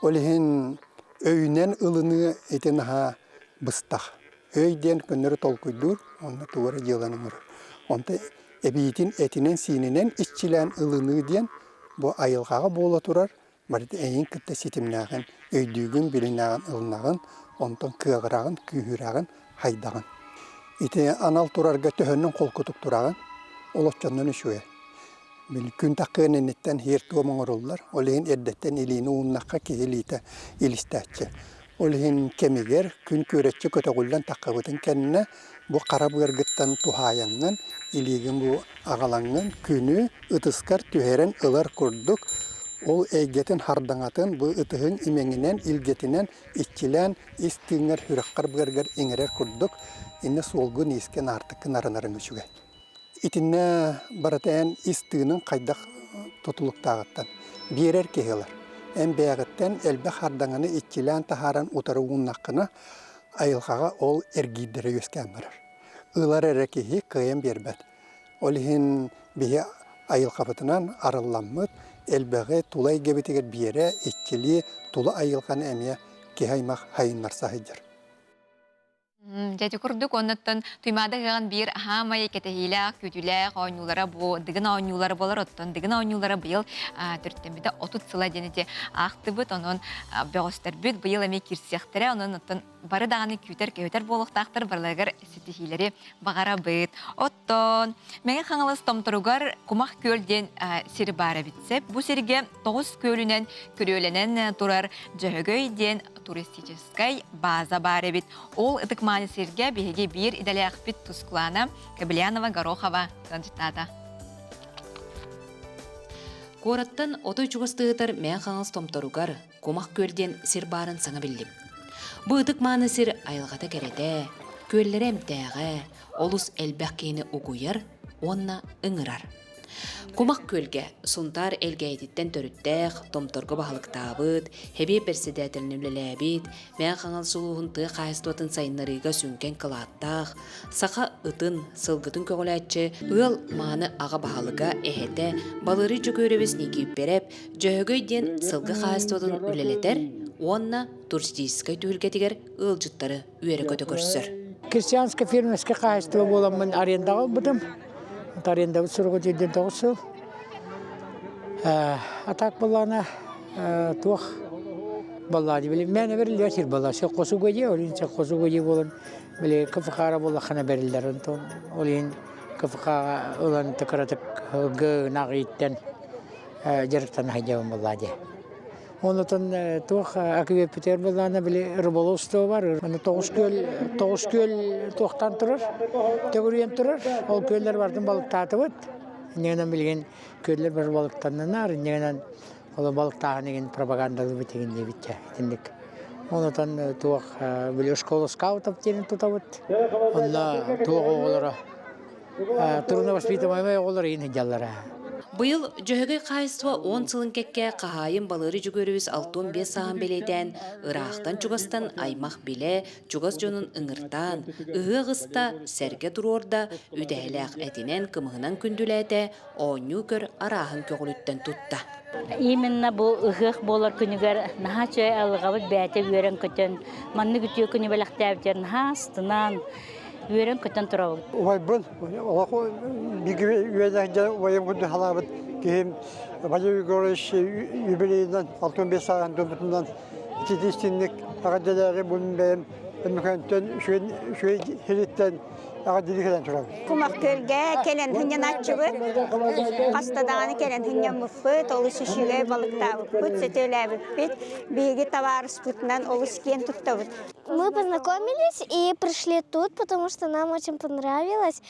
Olihin öynen ılını etin ha bыстaq. Öyden könleri tolkuydur, onu tuvara yılanımır. Onda ebiyitin etinen sininen işçilen ılını diyen bu ayılgağa bola turar. Barıtı eyin kıtta sitimnağın, öydüğün bilinağın ılınağın, ondan kığırağın, kühürağın, haydağın. İte anal turarga töhönnün kolkutuk turağın, olotçandan üşüye. Bil gün takkığın ennetten her tuğamın orullar, olehin erdetten ilini uğunnakka kehilite ilistahçı. Olehin kemiger, gün köretçi kötөгүллен takkıbıtın kendine bu karabırgıttan tuhayanın, iligin bu ağalanın günü ıtıskar tüheren ılar kurduk. Ol eygetin hardanatın bu ıtıhın imenginen, ilgetinen, içilen, istünger, hürakkar bırgar inerer kurduk. İnne solgun isken artık narınarın üçüge. İtinne baratayan istüğünün kaydak tutuluk dağıttan. Birer kehiler. En beğetten elbe hardanını içilen taharan utarı uğunnakına ayılgağa ol ergidere yüzken barar. Ilar erekehi kıyem berbet. Olihin bihi ayılgabıtınan arıllanmıt. Elbeğe tulay gebetiger bir yere iççiliği tula ayılganı emeye kehaymak hayınlar sahidir. Jadi kurduk ondan tuymada gelen bir hamay ketehila kütüle oynulara bu digna oynulara bolar ottan digna oynulara bu yıl Türktemide 30 sıla denete aktıbıt onun beğosterbüt bu yıl emek kirsiyaktere onun ottan barı dağını küter boluqtaqtır barlagar sitihileri bağara bıt ottan mene kanalız tomtorugar kumak kölden seri bara bitse bu serige 9 kölünen körölenen turar Cöhögöyden turistikay baza bara bit ol ıtıkmani serge bihege bir idalyak bit tuskulana Кабелянова Горохова кандидата. Кораттан отой чугастыгытар мен хаңыз томторугар комак көлден сир барын саңа биллим. Бу ытык мааны сир айылгата керете, көллере эмтээге, олус элбек кейини угуяр, онна ыңырар. Комак көлге сунтар элгейдиттен төрүттэх, томторго бахалыктаабыт, хебе перседетелин үлелээбит, мен хаңыз сулуhun тыы кайыстуатын сайыннарыга сүнкен кылааттах, сака ытын сылгытын көгөләтчы, ыл мааны ага бахалыга эхете, балыры жүгөрөбесни кийип береп, жөһөгөйден сылгы кайыстуатын үлелетер, онна туристическай түйүлгетигер ылжыттары үөрө көтө көрсөр. Крестьянская фермерская кайыстуу боламын арендага бытым. Арендабы сұрғы жерден 9 жыл. Атак балана туақ балады білем. Мәні берілдер тер бала. Сен қосу көде, олен қосу көде болын. Біле кіфіқара бола қана берілдер. Олен кіфіқаға олан тұқыратық ғы нағиеттен жарықтан хайдауын балады. Онытын туақ әкібе пітер балана біле рыболовство бар. 9 көл туақтан тұрыр, төгірген тұрыр. Ол көллер бардың балықтаты бұд. Негенен білген көллер бір балықтаннан ар. Негенен ол балықтағын еген пропагандалы бітеген де бітті. Онытын туақ біле школа скаутап тенін тұта бұд. Онына туақ оғылары. Тұрына воспитамаймай оғылары ені жаллары. Быйыл жөһөгөй кайыстыва 10 сылын кекке кахайын балыры жүгөрүбүз 6-15 саан беледен, ырахтан чугастан аймак биле, чугас жонун ыңыртан, ыгыста серге турорда, үдәләк этинен кымыгынан күндүләте, оңю көр арахын көгүлүттен тутта. Именно бу ыгых болар күнүгөр нахача алгабыт бәте өрен көтөн, манны күтү күнү белектәптер нахастынан Үйерен көттен тұрау. Ой бұл, бигі үйеден ойым күнді халабыт кейім Валерий Григорьевич юбилейінен 65 сағын дөбітінен тетестінлік ағаделері бұның бәйім өмікөнттен шөй хелеттен директордан тұрабыз. Кумак көлге келен хыннан атчыбыт, қастадағаны келен хыннан мұфбыт, олыс үшіге балықтабыт, сөтөләбіт, биги товарыс бұтынан олыс кен тұттабыт. Мы познакомились и пришли тут, потому что нам очень понравилось,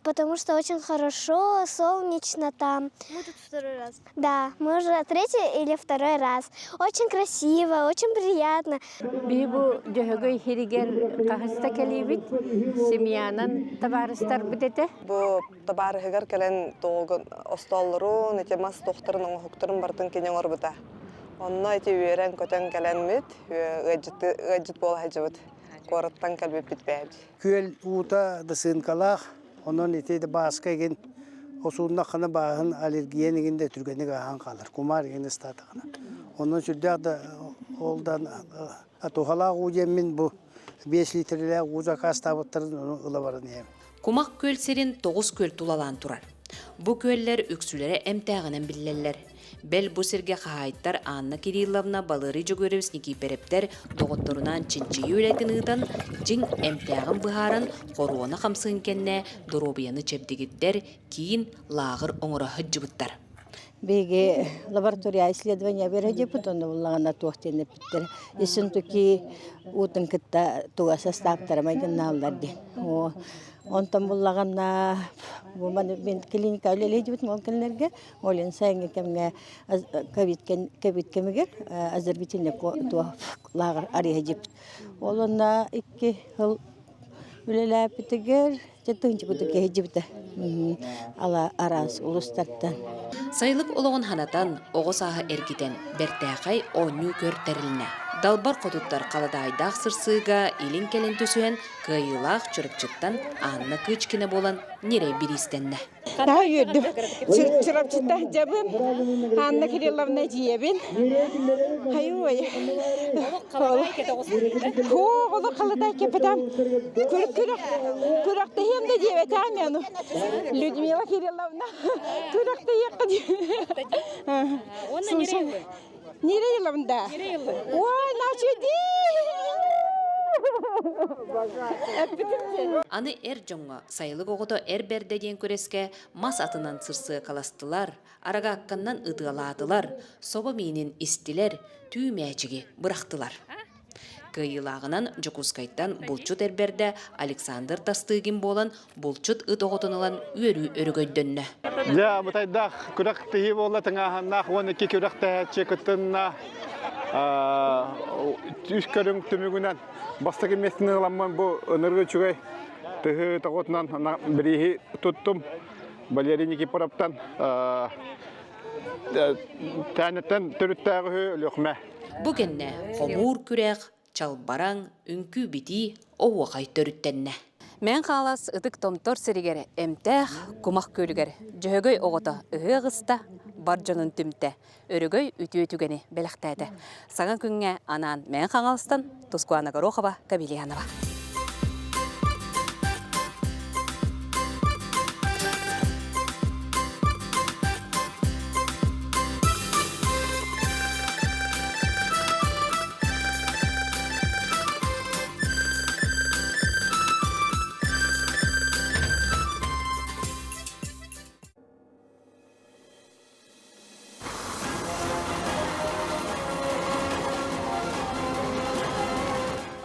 потому что очень хорошо, солнечно там. Мы тут второй раз. Да, мы уже третий или второй раз. Очень красиво, очень приятно. Бибу дөгөй хиригер кахаста келибит, семьянан товарыстар битете. Бу табарыгар келен тогын остоллору, нетемас докторун оңхуктурун бартын кенен орбута. Онно эти үйрен көтөн келенмит, ыжыт бол хажыбыт. Короттан келбеп битпейбит. Күл ута дысынкалах, онон итеде баска еген осуунда кана баахын аллергия негенде түргенеге ахан калыр. Кумар еген статагына. Онон сүрдәгдә олдан атухалак уемин бу 5 литрле уза кастабыттырын ылабарын ем. Кумак көл серин 9 көл тулалан турар. Бу көллер үксүләре эмтәгенен биллелләр. Бел бу серге хайтар Анна Кирилловна балыры жөгөрөбүс никиперептер доготторунан чинчи үлетинитан жиң эмтәгын быхарын коруона хамсын кенне доробияны чепдигиттер кийин лагыр оңора хыджыбыттар. Беге лаборатория исследования береди потом уллагана тохтене питтер. Исин туки утын кытта туга составтар майданналларди. Он там буллагана бу мен клиника үлеледи бит молкенлерге олен сайынга кемге ковид кемге азербитинне то лагар арияжип. Олонда 2 жыл үлеләпитегер жетинчи күтү кежибите. Ала арас улустаттан. Сайлык ологон ханатан огосаһы эргитен бертәкай оню көртерилне. Далбар котуттар каладайдах сырсыга илин келен төсүен кыйылах чырыкчыттан Анна кычкине болан нере биристенне. Да юрдум. Чырыкчыта жабым. Анна Кирилловна жиебин. Хайой. Оло каладай кепедам. Күрөктө хемде жебет амену. Людмила Кирилловна. Күрөктө якты. Нере йылында? Ой, начуди! Аны эр жоңга сайлык огото эр бердеген көреске мас атынан сырсы каластылар, арага акканнан ыдыаладылар, соба миинин истилер, түймәчиги бырактылар. Кыйылагынан Жокускайттан булчут эрберде Александр Тастыгин болан булчут ыт оготунылан үйөрү өрөгөйдөннө. Я мытайдах күрәк тиһи болла тыңаһаннах уон ики күрәк тәһәче кытынна үс көрүң түмүгүнен бастыгы местин ыламман бу ыныргы чугай тыһы таготнан бирихи туттум Валерий Никипоровтан тәнеттен төрүттәгы өлөкмә. Бүгенне хомур күрәк чалбараң үнкү бити оуакай төрүттенне. Мен халас ытык томтор сиригере эмтэх кумак көлүгер жөгөй огото ыгыста баржонун түмте өрөгөй үтүөтүгени белектеде. Саңа күнгө анан мен хаңалыстан Тускуана Горохова, Кабилианова.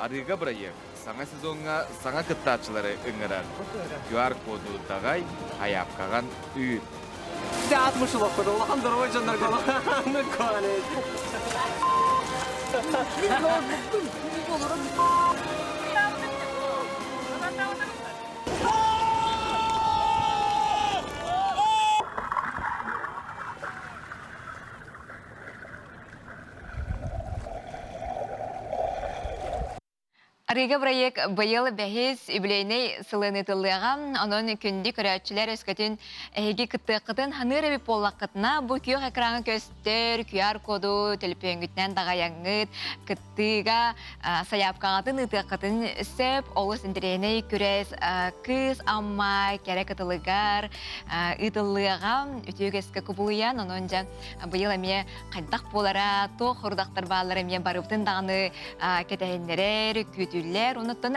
Арыга проект саңа сезонга саңа кыттачылары ыңырар. QR коду тагай аяпкаган үй. Де 60 жыл оқыды, Улахан Дорбай жандар қаланы көнет. Арыга проект быйыл бәхес үбілейней сылынытылыған, onun күнді көрәтчілер өскетін әйге кыттықытын ханыры біп боллақытына бұл күйіқ экраны көстер, QR коду, телепенгітнен дағаяңыт, кыттыға саяпқағатын ұтықытын сөп, олыс інтерейней көрәс кыз амма, кәрі кытылығар, ұтылыған, үтігескі күбылыян, onun жан быйыл әме қайдақ болара, тоқ ұрдақтар бағалар әме барыптын дағаны кетәйіндерер, күті көтүллер. Онуттан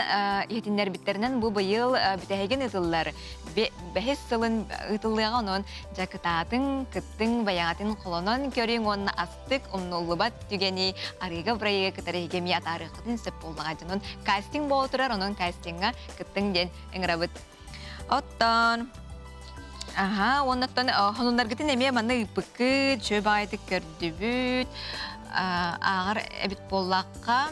иһитиннер биттеринен бу быйыл бүтәһеген ытыллар. Бәһис сылын ытыллыга онон жакытатын, кыттың, баягатын колонон көрүң онна астык, умнуллубат түгени арыга проекты кытарыгеми атарыгытын сеп болдыга жонун кастинг болтурар, онон кастингга кыттың ден эңрабыт. Оттон онуттан хонундаргытын эме маны ипыкы чөбайды көрдүбүт. Ағыр әбіт боллаққа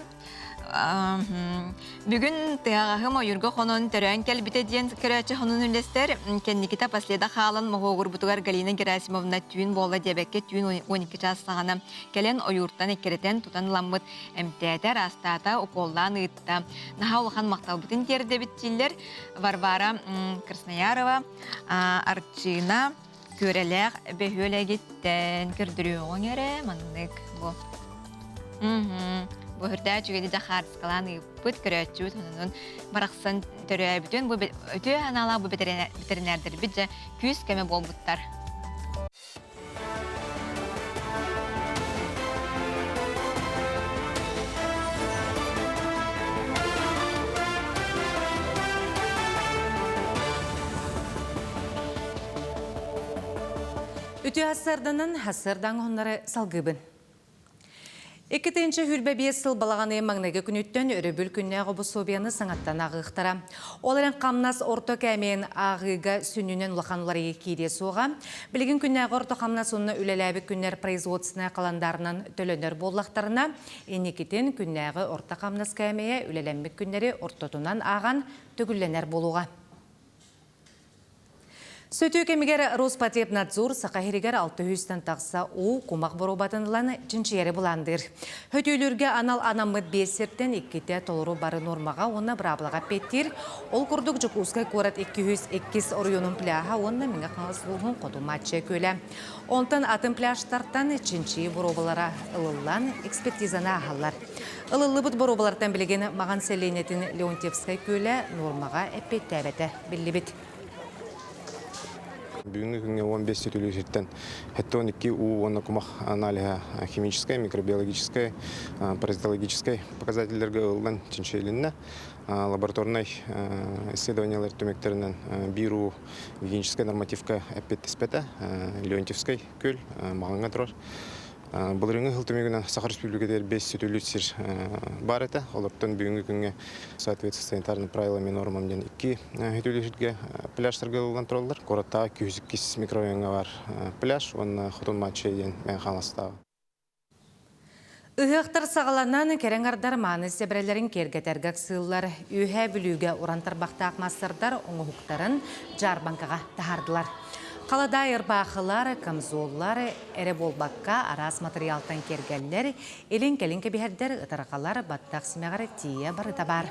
бүгін тыағағым ойырғы қонын түрән кәлбіті дейін көрәтші қонын үлестер кәнникіта последа қалын мұғығыр бұтығар Галина Герасимовна түйін болы дебекке түйін 12 жас сағаны кәлен ойырттан екеретен тұтан ламмыт әмтәтер астата ұқолдан ұйтта. Наға олған мақтал бұтын терді біттілер Варвара Красноярова, Арчина, көрелек бөхөлі кеттен көрдірі оңере маннық бұл. Бұл үрді жүгеді жақарыз қалан ұйыппыт көрәтші өтінінің барақсан түрі бүтін. Бұл өте анала бұл ветеринәрдер бітже күз кәме бол бұттар. Үті асырданын асырдан онлары салғыбын. Екітінші хүрбе 5 сыл балағаны маңнағы күніттен өрібіл күнне ғобы собияны саңаттан ағықтыра. Оларын қамнас орто кәмейін ағыға сүнінен ұлақанлары кейде соға. Білген күннегі орто қамнас онына үлеләбі күннер производсына қаландарынан төлөнер боллақтарына, енекетін күннегі орто қамнас кәмейі үлеләмбік күннері ортотунан аған төгілленер болуға. Сөтü кемигер Роспотребнадзор сақахиригер 600-тан тақса у кумақ боробатынылан жинчиері бұландыр. Хөтөйлерге анал анамыд бесерттен 2-те толыру бары нормаға онна браблаға петтір. Ол күрдік жүкускай көрат 202 орионын пляға онна меңі қаңысылығын қоду матчы көлі. Онтан атын пляжтарттан жинчи боробалара ылылан экспертизана ағалар. Ылылы бұд боробалардан білеген маған сәлейнетін Леонтьевскай көлі нормаға әппетті әбәті білі біт. Бүгінгі күнге 15 түтілі жерттен әтті 12 уонна кумақ аналиға химическая, микробиологическая, паразитологическая показательдерге ұлдан чиншейлінна лабораторный исследованиялар төмектерінен биру гигиеническая нормативка әппеттеспеті Леонтьевскай көл мағанға тұрар. Бұл реңі ғылтымегінен Сахар Республикадер 5 сүтілітсір бар әті. Оларттан бүгінгі күнге соответствие санитарны правилами нормамден 2 үтілітсірге пляжтарға ұлған тұралдар. Қората 202 микрорайонға бар пляж, оны құтын матчайден мән қанастағы. Үхіқтар сағаланан кереңардар маны себірелерін кергетергік сыллар үйе бүліге орантар бақтақ мастырдар оңы хуқтарын Жарбанкаға тахардылар. Қалада ербақылар, камзоллар, әрі болбаққа арас материалтан кергеллер, елін-келін кебіхердер ұтарақалар баттақ сімеғар тие барыда бар.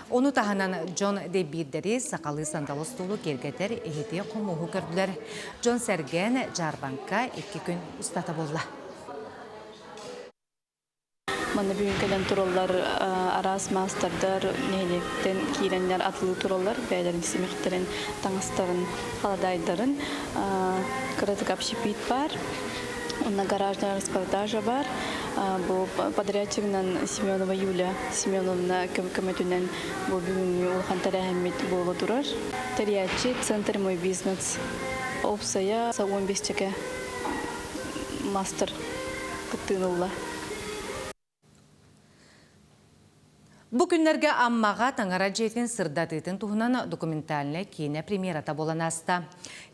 Оны тағынан Джон Дебиддері сақалы сандалы столу кергетер ехете құмуғы көрділер. Джон Сәрген Жарбанка 2 күн ұстата болла. Мана бүгін кәлен туралар арас мастардар нелектен кейренлер атылы туралар бәйлерін семектерін таңыстарын қаладайдарын кырытык общепит бар, онна гаражная распродажа бар. Бұл подрядчигнан Семенова Юлия Семеновна көмөтүнен бұл бүгін улхан тәрәхімет болы турар. Тәрәчі центр мой бизнес опсая 15 чеке мастер кыттынулла. Бұл күнлерге аммаға таңара жетін сырдатытын туғынан документальны кейіне премьерата болан аста.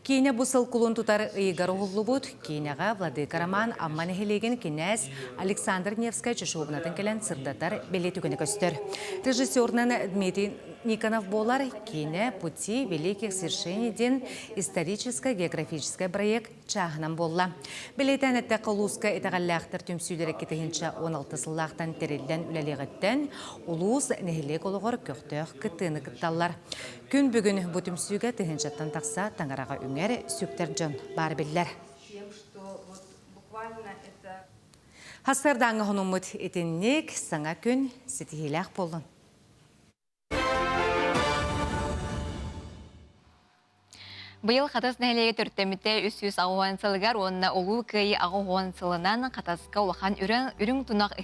Кейіне бұсыл құлын тұтар ұйығар ұғылы бұд, кейінеға Владыка Роман амманы хелеген кенәс Александр Невскай чешуғынатын келен сырдатар белет үгіні көстер. Режиссернан Дмитрий Никонов болар кейіне пути великих свершениден историческо-географический проект чағынан болла. Белетен әтті қылуысқа етағаллақтыр түмсүйлері кетігінші 16 сыллақтан терелден үлелеғіттен улуыз нәхілек олығыр көқтіғ күттіні күтталар. Күн бүгін бұтымсүйге тігіншаттан тақса таңараға үңер сүктер жон бар білдер. Хастардан ғынымыт етіннек саңа күн сетихиләқ болын. Быйыл хатас нәһелеге төрттемите 300 ағуан сылыгар, онна олу кыйы ағуан сылынан хатаска улахан үрің тунақ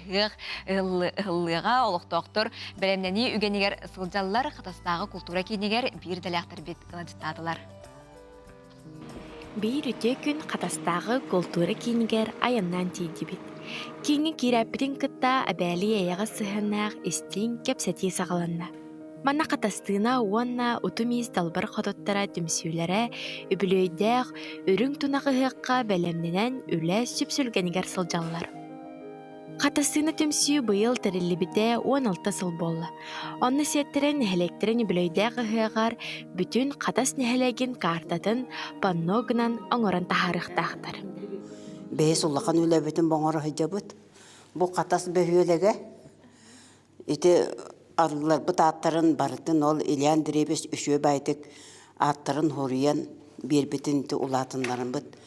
ығылыға олықтоқтыр бәлемнені үгенегер сылжалылар хатастағы культура кейнегер бір дәләқтір бет қылыдықтадылар. Бейір өте күн хатастағы культура кейнегер айыннан тейді бет. Кейінгі керәппетін күтта әбәлі аяға сығынақ істен кепсәте сағаланна. Манна қатастығына уанна утумиз далбар қототтара түмсүйлері үбілөйдәқ үрің тунағығыққа бәлемненен үләс сүпсүлгенігер сылжалылар. Қатастығына түмсүй бұйыл тәрілі біте 16 сыл болы. Онны сеттерін нәхелектерін үбілөйдәқ ұғығар бүтін қатас нәхелеген картатын панногынан оңырын тахарықтақтар. Бәйес ұлақан үлі бүтін боңыры хыджабыт. Бұл қатас бөхиөлеге арылар бұт аттарын бардын ол Ильян Дребес үші бәйтік аттарын хориян бербетін ұлатынларын бұт.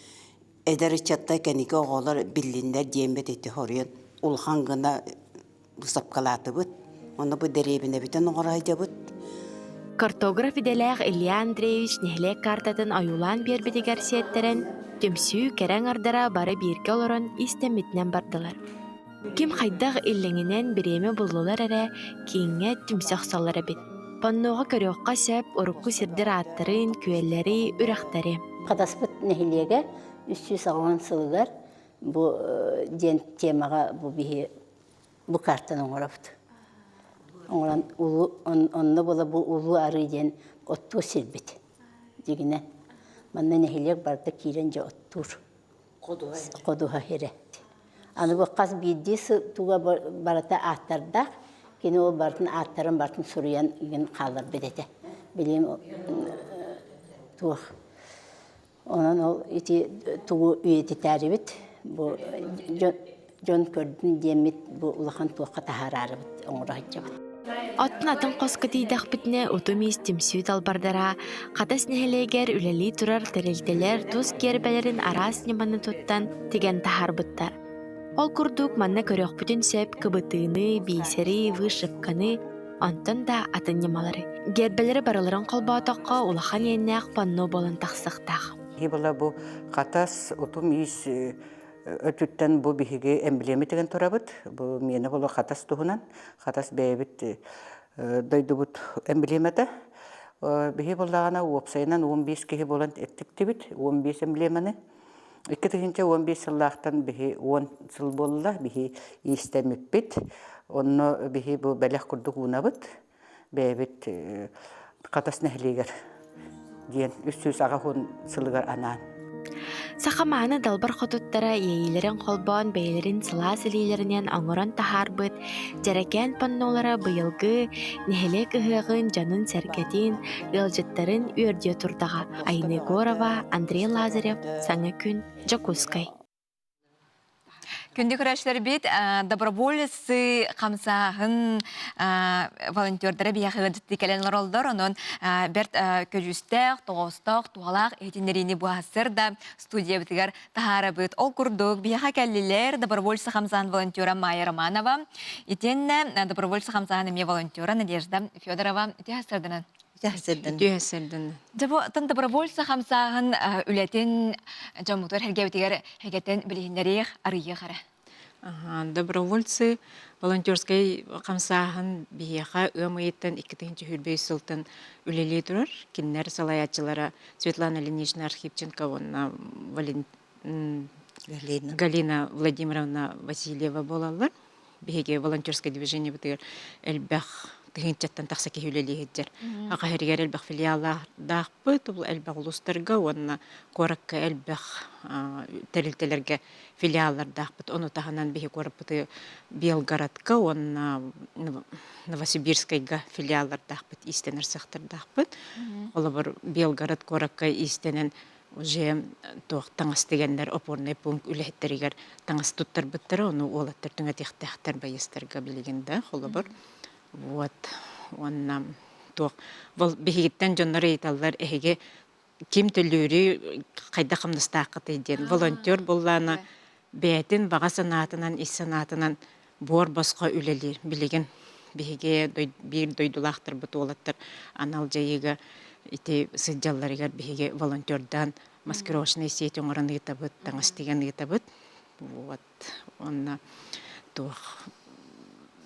Әдәрі чаттай кәнеке оғалар біліндер дембет еті хориян ұлған ғына бұсапқалаты бұт. Оны бұ дәребіне бітін оғырайда бұт. Картограф иделәғ Ильян Андреевич нәхлек картатын аюлан бербетігер сеттерін түмсүй кәрәң ардара бары бірке олырын истемітінен бардылар. Ким хайдақ иллеңінен біреме бұлылар әрі кейінге түмсақ салары бет. Панноға көріққа сөп ұрыққы сірдір аттырын, күйелері, үрақтары. Қадаспыт нәхилеге 300 ағуан сылығар бұл ден темаға бұл картаны оңырапты. Онны бола бұл ұлы ары ден отту сірбет. Дегіне, манна нәхилег барды кейрен жа оттур. Қодуға хере. Аны бұл қаз бейдесі туға барата аттардақ, кені ол бартын аттарын бартын сұруян еген қалар бедеті. Білем туық. Онан ол туғы үйеті тәрібіт, жон көрдің демет бұл ұлақан туыққа тахарары біт, оңыра жабыт. Атын атын қосқытыйдақ бітіне ұтымыз тімсүй талбардара, қатас нәхелегер үләли тұрар тәрелтелер тұз кербәлерін арас неманы тұттан теген тахар бұттар. Ол күрдік манна көрек бүтін сөп кыбытыны, бейсері, вышыққаны, онтын да атын немалары. Гербелері барыларын қолбаутаққа улахан еннәқ панну болын тақсықтақ. Хибала бұл қатас ұтым ес өтіттен бұл бігіге эмблемі теген тұрабыд. Бұл мені бұл қатас тұғынан, қатас бәйбіт дойды бұд эмблеметі. Бігі болағана уапсайынан 15 кеге болан әттікті біт, 15 эмблемені. 2015 сыллақтан бігі 10 сыл болыла, бігі естеміп біт. Оны бігі бұл бәләқ күрдік ұна бұд. Бәйбіт қатас нәхілегер. Ден 300 аға ғын сылығар анан. Сақаманы далбар қотуттара ейілерін қолбан бәйлерін сыла сілейлерінен аңыран тахар бұд, жәрәкен паннолара бұйылғы, нәхілек ұғығын жанын сәркетін, ұлжыттарын өрде тұрдаға. Айны Горова, Андрей Лазарев, Саңа күн, Жакускай. Күнді күрәшілер бет, доброволецы қамсағын волонтердері бияқы ғыдытты кәләнлер олдар, онын бәрт көжістәқ, тоғыстақ, туғалақ етіндеріне бұғасыр да студия бітігер тахары бұд. Ол күрдік бияқы кәлілер добровольцы қамсағын волонтера Майя Романова, етен добровольцы қамсағын еме волонтера Надежда Федорова. Өте әсірдінен? Жабу тан добровольцы хамсағын үлетін жамутыр хәргәбетігер хәгәттен білігіндерек арыйы қара. Добровольцы волонтерской хамсағын бияға өмейттен 2-ші хүрбей сылтын үлелей тұрыр. Кеннер салаятчылары Светлана Ленична Архипченко, Галина Владимировна Васильева болалар. Бияге волонтерское движение бітігер әлбәқ тыгынчаттан тақсаки хүлелейгеттер. Аға хәргер әлбәқ филиаллардақ бұд, бұл әлбәқ ұлыстарға, онына қоракка әлбәқ тәрілтелерге филиаллардақ бұд. Оны тағынан бейі қорап бұды Белгородқа, онына Новосибирскайға филиаллардақ бұд, истенер сақтардақ бұд. Олы бір Белгород қоракка истенен уже таңас дегендер опорный пункт үләттерігер таңас тұттар бұттары, оны олаттар түңә тектақтар байыстарға білігенді, олы бір. Вот, онна тоқ. Бұл бігеттен жонлары еталар әйге кем түллері қайда қымдыстақыт еден. Волонтер болланы бәйтін баға санатынан, ис санатынан бор басқа үлелер білеген. Бігеге бір дойдулақтыр бұт олаттыр анал жайыға ити сыджалларыгар биһиге волонтердан маскировочный сеть оңорын ыйтабыт, таңастыган ыйтабыт. Вот. Онна тух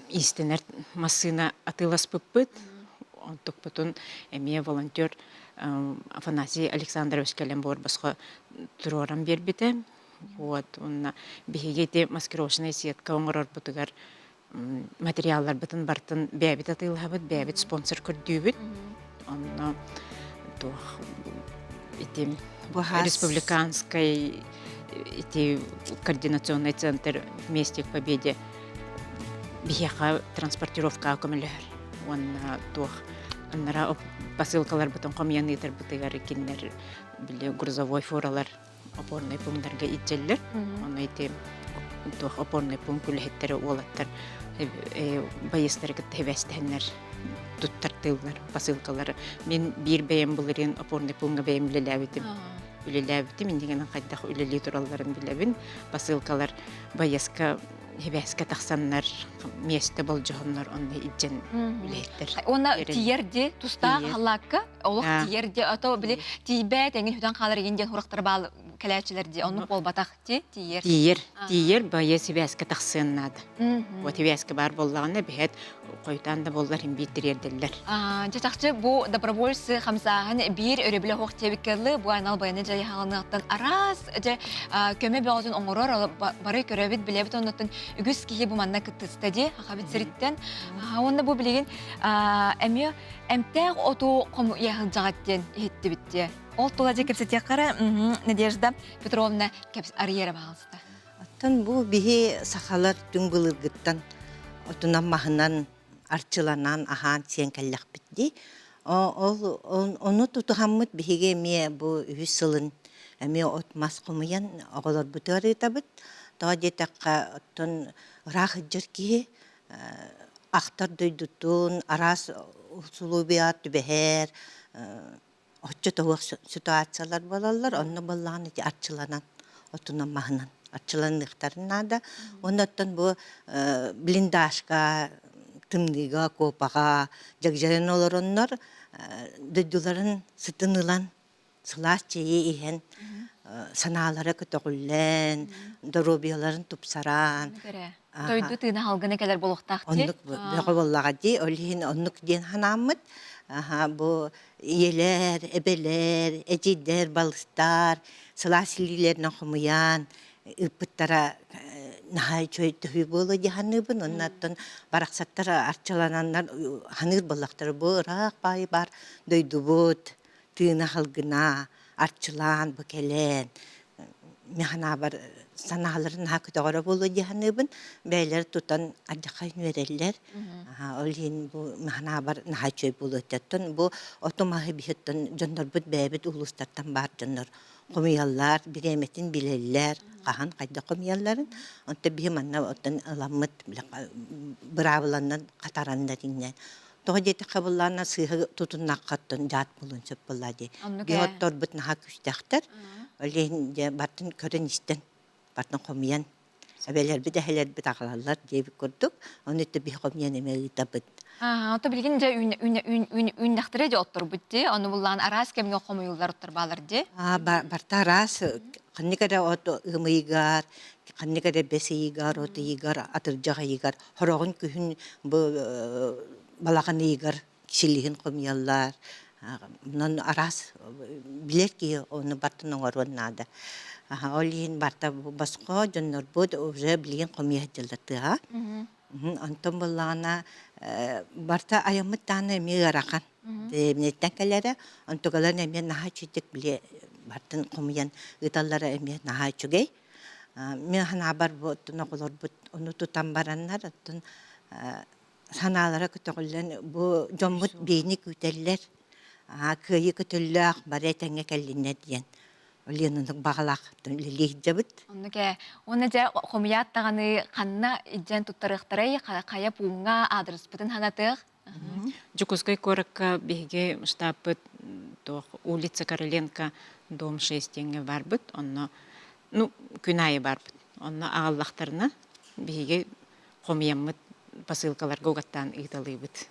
истенер массына атылас пыппыт. Он тук потом эмие волонтер Афанасий Александрович Калембор басқа туроран бербите. Вот. Онна биһиге маскировочный сетка оңорор бутыгар материаллар бытын бартын бәбит атылабыт, бәбит спонсор көрдүбүт. Онна тух ити республиканской ити координационный центр вместе к победе бияха транспортировка көмөлөр. Онна тух аннара посылкалар бутын комьянытыр бутыгар кинер биле грузовой фуралар опорный пункттарга итчеллер. Оны ити тух опорный пункт үлеттери олаттар байыстарга тебестенер туттартылар посылкалары. Мен бир бәйем булырын опорный пунктка бәйем билебитим. Үлеләбитим, индигенен кайдах үлели туралларын билебин. Посылкалар байыска Хебеска тахсаннар месте болжоннор онны иджен үлеттер. Она тиерде туста халакка, олох тиерде ато биле тибе теңин хүтөн калар инден хурактар бал келечилерде онны бол батак тиер. Тиер бая себеска тахсаннады. Вот себеска бар боллагына бет койтан да боллар им битерерделер. Жатакчы бу добровольцы хамсахан бир өрөбүлө хок тебиккерлы бу анал баяны жай хаганаттан арас же көмө бөгөтүн оңорор бары көрөбүт билебит оннотун үгүс кихи бу манна кыттыстади хабит сириттен онда бу билеген эми эмтег оту ком яхжагаттен хетти битти. Ол туладе кепсете кара Надежда Петровна кепс арьера балыста. Аттан бу бихи сахалар түң былыргыттан отунан махынан арчыланан ахан сен каллах битти. Onu tutuşamıt bihiге ме бу үсілін әме отмас құмыян оғылар бұтығары табыт. Таға детаққа оттын рақы жүркі ақтар дөйдутун, арас ұсулубият түбәхер, отчы тоғық ситуациялар балалар, онны баллағын арчыланан, отунан мағынан. Арчыланықтарын ада. Оннаттан бу блиндашқа, тымныға, копаға, жагжарен олар оннар, дөйдуларын сытынылан, сылас чейі ехен, саналары көтіғілен, дорубияларын тупсаран. Тойду тыны халгыны кәлер болуқтақты? Оннық бұғы боллаға дей, олейін оннық ден ханамыд. Бұл елер, әбелер, әжейдер, балыстар, сылас илилерін құмыян, үппіттара нахай чөй төхі болу деханыбын, оннаттан барақсаттар арчалананнар ханыр болақтары бұл ұрақ бай бар, дөйді бұд, тыны халгына, арчылан, бүкелен, механа бар саналарын хақыда ғора болу деханыбын, бәйлер тұтан адақайын верелер, олейін бұл механа бар нахай чөй болу өттеттін, бұл отомағы бейттін жондар бұд бәйбіт ұлыстартан бар жондар. Комияллар, биреметин билеллер, кахан кайда комиялларын, онта бихиманна оттан ыламмыт, бравыланнан катаранда диннен. Тоға деті қабылларына сыйғы тұтыннаққаттын жат болын сөп болады. Бихоттор бұт наға күстәқтір, олейін бартын көрін істен, бартын комиян. Әбелер біт әхелер біт ағалалар дейбі көрдік, оны өтті бих комиян емегі табыт. Ото билген же үйндақтыры же оттыр бұтты, оны бұллан арас кемге қомыйылдар оттыр балар же? Барта арас, қанникада оты ұмыйгар, қанникада бесейгар, оты игар, атыржаға игар, хорағын күхін балаған игар, кішілігін қомыялар. Мұнан арас білер ки оны бартын оңаруыннады. Олейін барта басқа жоннор бұд, уже білген қомия жылдатыға. Антон боллағына барта аямыттаны әме ғарақан. Демнеттен кәлері, антоғаларын әме наға чүйдік біле бартын қомиян ұталары әме наға чүгей. Мен хана бар бұд, нұғылар бұд, оны тұтан бараннар, саналары күтіғілен бұ жомбұд бейні күтелілер. Күйі күтілі бар әтәңе кәлінне дейін. Оленының бағалақ лилейді жабыт. Оны жа қомият тағаны қанна иджен тұттарықтарай қая пуңға адрес бұтын ханатық? Жукускай коракка беге штабыт улица Короленко, дом 6 теңге бар бұт. Онны, күнайы бар бұт. Онны ағаллақтарына беге қомиямыт посылкалар гоғаттан ұйталы бұт.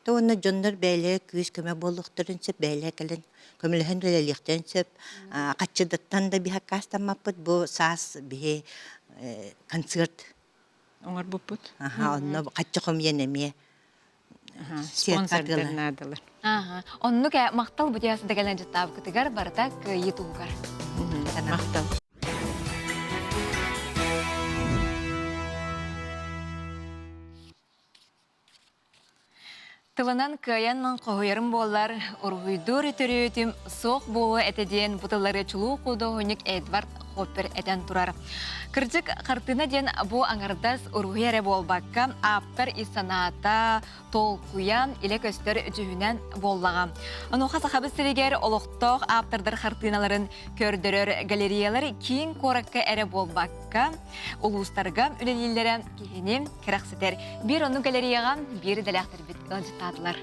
Тоонна жоннор бәйле күз көмө болуктарын сөп бәйле келен көмөлөһөн үлеликтен сөп каччыдаттан да биха кастамаппыт бу саас бихи концерт Оңар буппут. онно каччы комьенеме Спонсордернадылар. Онну ке мактал бутясы дегелен жыттап кытыгар барта кыйы тугар. Мактал. Тылынан кыян қойырым болар, ургуйдур өтөрөтүм соқ болу этеден бутылары чулуу кудоһуник Эдвард Хоппер этен турар. Кырдык картына ден бу аңардас ургуяре болбакка аптар исаната толкуян иле көстөр жүһүнен боллага. Ануха сахабыстырыгер олукток аптардар картыналарын көрдөрөр галереялар кийин коракка эре болбакка улустарга үлелилere кихини кераксетер. Bir onu галереяга, bir делектер бит ылжытадылар.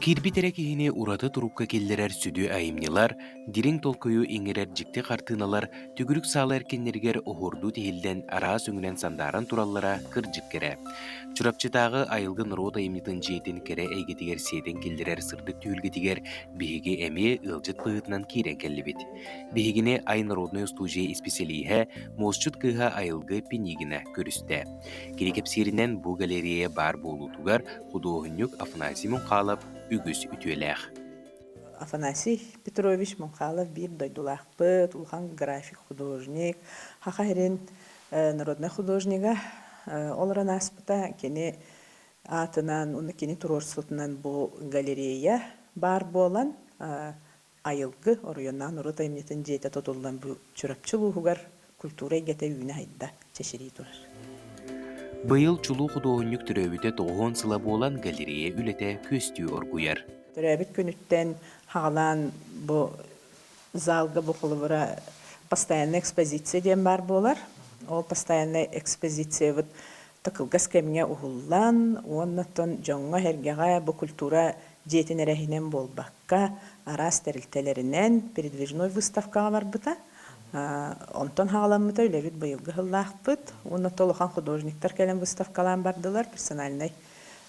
Кирбитере кихини ураты турукка келлерер сүдү айымнилар, дирин толкою иңерер жикти картыналар, түгүрүк салы эркеннергер ohurdu тихилден араас өңүнен сандарын тураллара кыржык кере. Чурапчытагы айылгы народа эмитин жетин кере эйгетигер сетен келлерер сырдык түйүлгетигер биһиги эми ылжыт быытынан кирен келлибит. Биһигини ай народной студия испеселиhe мосчут кыха айылгы пенигина көрүстө. Кирикепсиринен бу галерея бар болутугар художник Афанасий Мунхалов үгүс үтүелэх. Афанасий Петрович Мунхалов бир дойдулахпыт, улхан график художник, хахарин народный художнига оларан аспыта кени атынан, уны кени турорсутынан бу галерея бар болан айылгы оройоннан урут айметін жейті тотулдан бу чурапчылуғығар культура егете үйіне айда чешери турар. Быйыл чулуу художник төрөбүтө 9 сыла болан галерея үлете көстүү оргуяр. Төрөбүт күнүттен хагалан бу залга бу кулубура постоянная экспозиция дем бар болар. Ол постоянная экспозиция вот такылгас кемге угуллан, оннотон жоңго хергега бу культура жетин эрехинен болбакка арас терилтелеринен передвижной выставкага барбыта. Онтон хагаламмыта үлебит быйылгы хыллаахпыт. Уна толухан художниктар келен выставкалан бардылар, персональный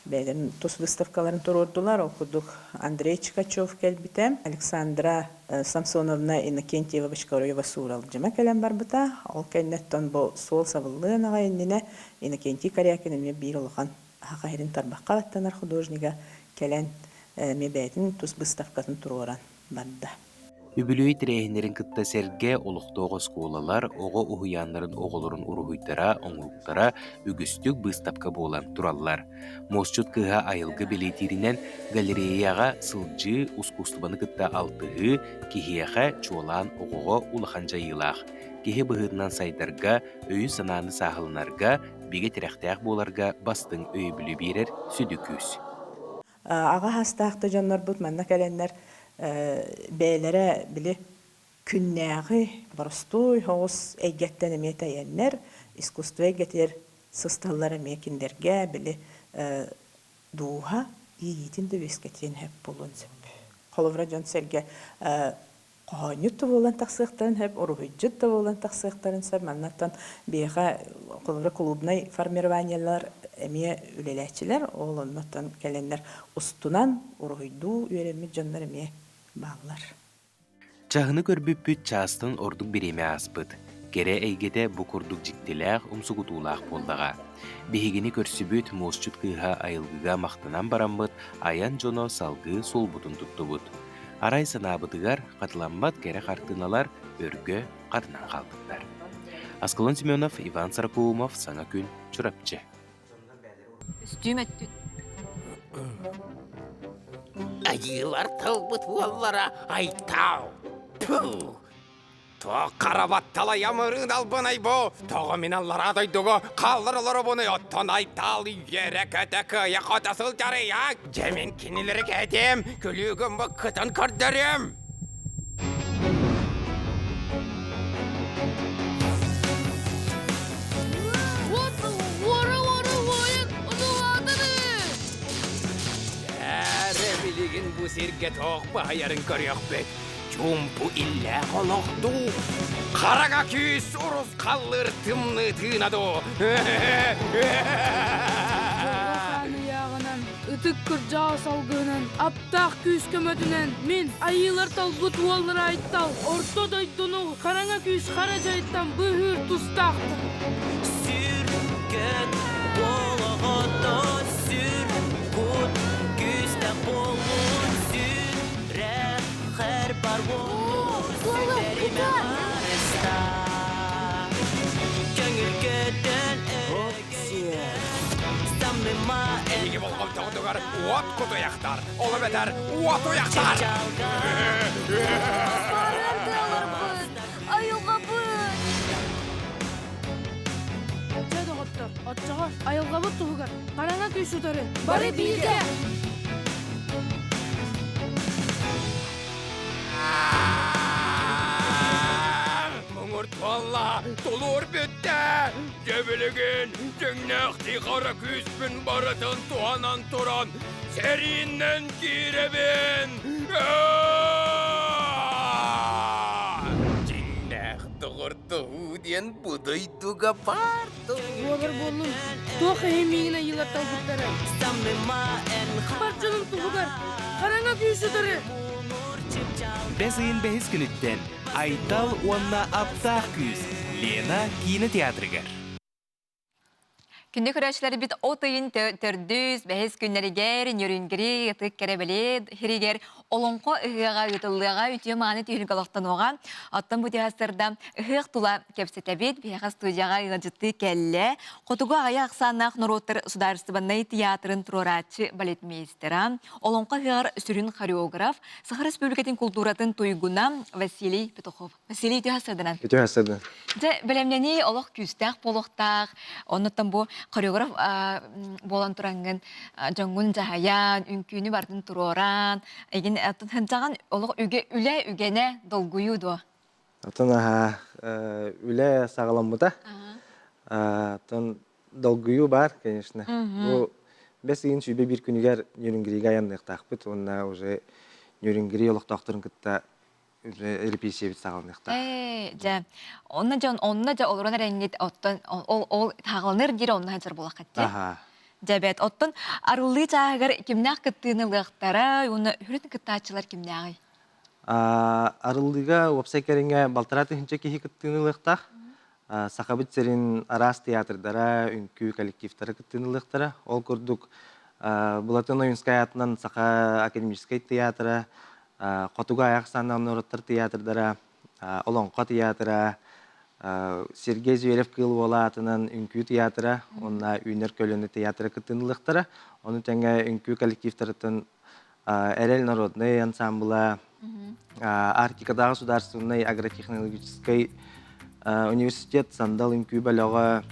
бәлем тус выставкаларын турордулар. Окудук Андрей Чикачев келбите, Александра Самсоновна Иннокентьева Башкороева Сурал жема келен барбыта. Ол кеннеттон бу сол савыллыына гайнне Иннокентий Карякин эме бир улухан хакайрын тарбакка аттанар художнига келен мебетин тус выставкасын туроран барда. Үбүлөй тирехинерин кытта серге олуктоого сколалар ого ухуяннарын оголорун уругуйтара, оңулуктара үгүстүк выставка болан тураллар. Мосчут кыха айылгы билетиринен галереяга сылжы ускустубаны кытта алтыгы кихияха чуолан огого улахан жайылах. Кихи быһыытынан сайдарга, өйү санааны сахылынарга, биге тирехтеак боларга бастың өй бүлү берер сүдү күз. Ага хастаакты жоннор бут манна келеннер бәйләре биле күннәгы простой хос әйгәттән эмете яннер искусство әйгәтер состаллары мекиндерге биле духа иитин дә бескетен хәп булын сөп. Холовра жон серге каһанют булан тахсыктан хәп урыҗыт та булан тахсыктан сөп маннаттан бега холовра клубный формированиялар эме үлеләчиләр олоннан келеннер устунан урыйду үеремит жоннар эме баллар. Чахыны көрбүппүт чаастын ордук биреме аспыт. Кере эйгеде бу курдук жиктелээх умсугутуулаах болдага. Бихигини көрсүбүт мосчут кыха айылгыга мактанан барамбыт, аян жоно салгы солбутун туттубут. Арай санаабытыгар катыланбат кере картыналар өргө катынан калдыктар. Аскалон Семенов, Иван Саракоумов, Саңа күн, Чурапчы. Үстүмөттүн. Айылар тылбыт уоллара айтау. Пу! То карабаттала ямырын албанай бо. Тоғы миналлара дойдуго қалдырылары бұны оттон айтал ере көтөкө яқотасыл жарыяк. Жемин кинилері кәдем, күлігім бұ күтін көрдірім. Bu sirke toq bayarın körüyor bek. Çumpu ille kolokdu. Karaga küs urus kalır tımlı tığınadı. Yağınan Быытык кыржа салгынан, аптақ күйіс көмөтінен, мен айылар талбыт уоллар айттал, орто дойдуну қараңа күйіс қара жайттан бұхыр тұстақты. Сүргөт болғото сүргөт, күсті болғын сүрі, қыр бар болғын сүрдеріме қарыста. Көңіл көтін өгер, самыма Егі болғым тоғдығар уат құт ұяқтар. Олы бәтер уат ұяқтар. Айылға бұд! Жады ғоттар, отчаға айылға бұд тұғығар. Қараңа күй сұдары, бары білге! Мұңыртуалла, тұлыр бітті. Жөбілігін, жүңнәқті қара күспін барытын туанан тұран. Сериннен киребін. Жүңнәқті құрты ұден бұдайдуға барды. Олар болын, тоқы емейін айылар талбыттары. Бар жылын тұғығар, қараңа күй сұдары. Бәсейін бәхіз күніттен Айтал уанна аптақ күз Лена кинотеатрыгар. Күнді көрәшілері біт отайын төрдіз, бәхіз күнлерігер, нөрінгері, ытық кәрәбеле, херігер, олонқо ұғыға ұтылыға үтіе мағаны түйін қалықтан оға. Аттан бұте ғасырда ұғық тұла кәпсетәбет, бәйға студияға ұғыжытты кәлі. Қотуға ағая ақсанақ Нұроттыр Сударыстыбаннай театрын тұроратчы балетмейстера, олонқо ұғыр сүрін хореограф, Сахар Республикатын культуратын тойгуна Василий Петухов. Василий үтіе ғасырдынан. Үтіе ғасырдан. Білемнені олық күстәқ, болықтақ, оныттан бұл хореограф болан тұраңын жоңғын жағаян, үнкүйіні бардың тұроран, еген хынчаған олық үлі үгене долгуюду. Атын үлі сағалам бұда. Атын долгую бар, конечно. Бұл бәс еген сүйбе бір күнігер нөрінгіріге аяндықтақ бұд. Онна уже нөрінгірі олықтақтырын күтті репрессия бит сағалнықта. Онна жа олырын әрәңгет ол тағылыныр дері онна хәнчір болақ қатты. Жәбәт, оттын арылы жағығыр кімнәқ күттіні лықтара, оны хүретін күтті атшылар кімнәғай? Арылыға опсай кәріңе балтыраты хінче кехи күттіні лықтақ. Сақабыт серін арас театрдара, үнкі коллективтары күттіні лықтара. Ол көрдік Булатын ойынскай атынан Сақа академическай театры, Қотуға аяқсаннан Нұрыттыр театрдара, Олонқа театры, Сергей Зверев кыл бола атынан үнкі театры, онна үйнер көліні театры күттініліктары, оны тәңе үнкі коллективтарытын Әрел народный ансамбла, Арктикадағы сударственный агротехнологический университет, Сандал үнкі бәліға,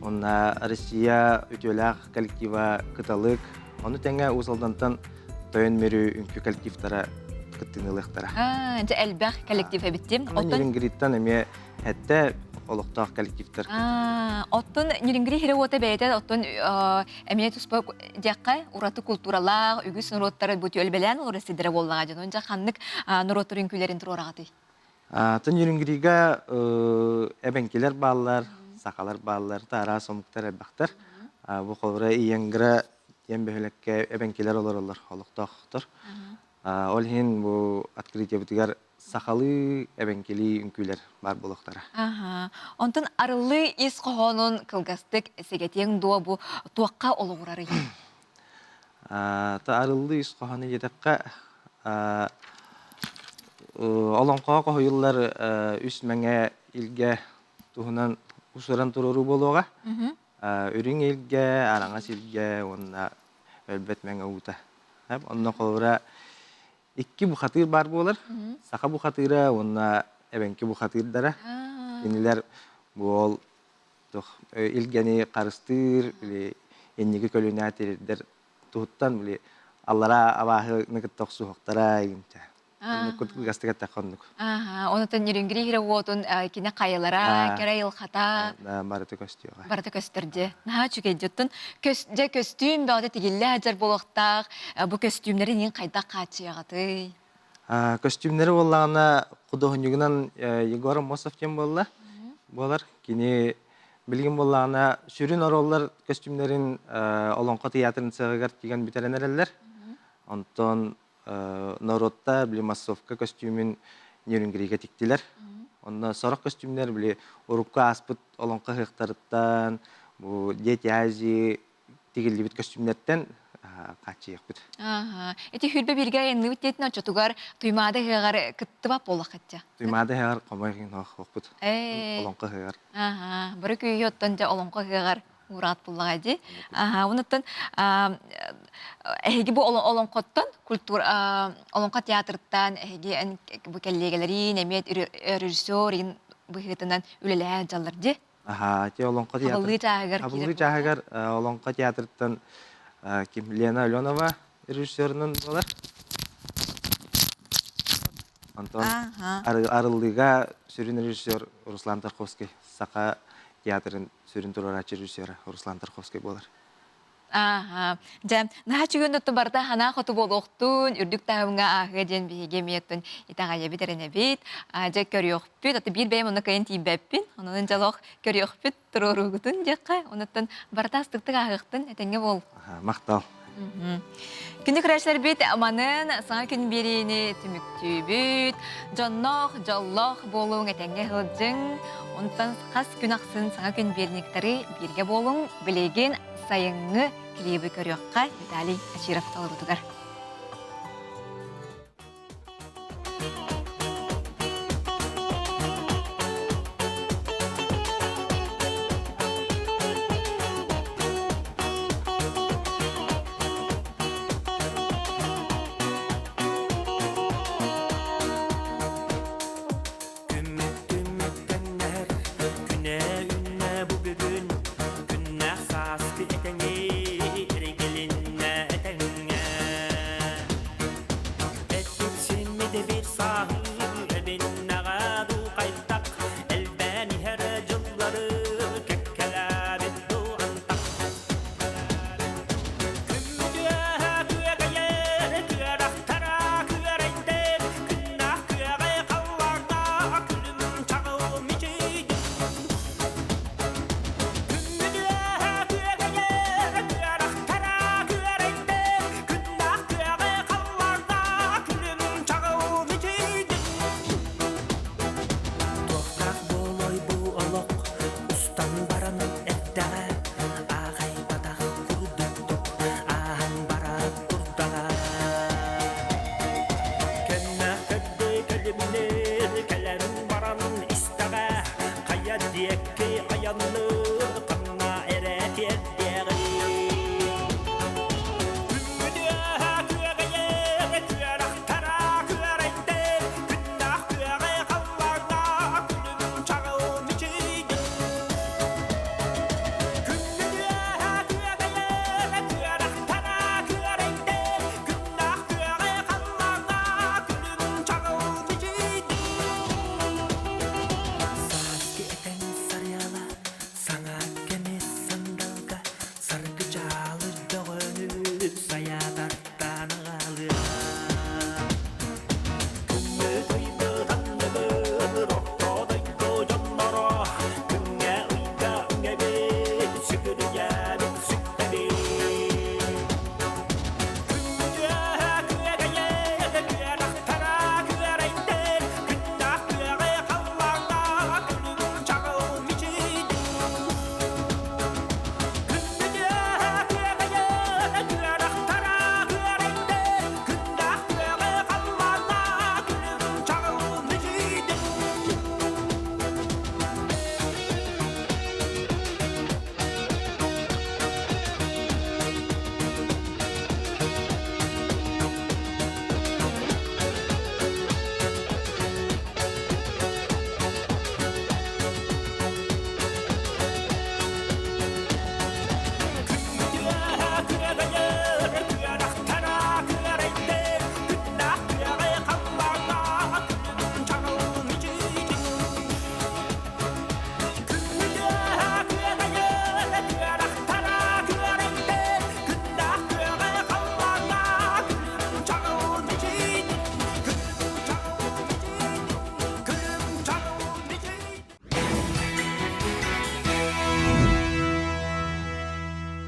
онна Россия үтелақ коллектива кыталык, оны тәңе ұсылдантан тойын мөрі үнкі коллективтара күттініліктара. Жа әлбәқ коллектив әбіттім. Нерінгіриттан әме әтті олықтақ коллективтар. Оттын нерінгіри хері ота бәйті, оттын әміне тұспа жаққа ұраты культуралақ, үгіс нұроттары бұты өлбелән ұрасыдыры болмаға жан. Онжа қаннық нұроттыр үнкілерін тұр орағады? Тын нерінгіриға әбәнкелер балылар, сақалар балылар, тара сомықтар әбәқтар. Бұл қолыра иеңгіра ембәхілекке әбәнкелер олар олықтақтыр. Ол хин бұл открытие бұтығар сақалы әбәнкелі үнкілер бар болықтары. Онтын арылы ес қоғанын кылгастық сегетен дуа бұл туаққа олығырары ен? Арылы ес қоғаны едіққа олонқаға қойылар үс мәңе илге тұғынан ұсыран тұрыру болуға. Үрің илге, араңас илге, онына өлбет мәңе ұғыта. Онына қолыра İki buxatır бар болар. Сақа buxatırı, onunla ebenki buxatırdara. Yeniler bu ilgeni karıştır, enniki kölüne atirdir. Tuhuttan Allara avahı nıkıt toqsu hoqtara yinti. Nıkıt gastıgat taqonnuk. Onu tan yürüngiri hire otun kine qayalara, kere yılxata. Barıtı köstüyorga. Barıtı köstürce. Naha çükeccüttün. Ja köstüm bağda tigille hajar boloqtaq. Bu köstümleri nin qayda qaçıyağıdı? Köstümleri ollağına Kudohunyugunan Yegor Mosovken bolla. Bolar. Kini Билген боллағына сүрін ороллар костюмдерин олонқо театрын сығығар киген битеренерелер. Онтон народта били массовка костюмин нерінгеріге тіктілер. Онна сорок костюмдер били урукка аспыт олонқо хықтарыттан, бу дети ази тигилибит костюмдерттен качыйық бит. Эти хүрбе бирге энни үттетин очотугар туймады хыгар кыттыбап болақ хатча. Туймады хыгар комайгын оқпыт. Олонқо хыгар. Бары күйі оттан жа олонқо хыгар урат буллага ди. Унуттан эги бу олонқоттан культура олонқо театрттан эги бу келлегелерин эмет режиссерин быхытынан үлеле жаллар ди. Те олонқо театр. Абылы жагар олонқо театрттан Ким Лена Аленова режиссерінің болар. Антон Арылдыға сүрін режиссер Руслан Тарковский, Сақа театрын сүрін турарачы режиссері Руслан Тарковский болар. Жа, наға чүгінді барда хана қоту болуқтун, үрдік тағымға ағы ден бейге меттін итағая бітеріне бейт, жа көріоқ бүт, аты бір бәйім оны кайын тейбәппін, оның жалоқ көріоқ бүт тұрорығытын жаққа, онықтын барда астықтық ағықтын әтенге бол. Мақтал. Күнді күрәшілер бет аманын саңа күн берейіні түміктүй бүт, жонноқ, жоллоқ болуың әтенге ғылжың, онтан қас күн ақсын саңа күн берініктері берге болуң, білеген сайыңы клибі көріоққа Виталий Ачиров талырудығар.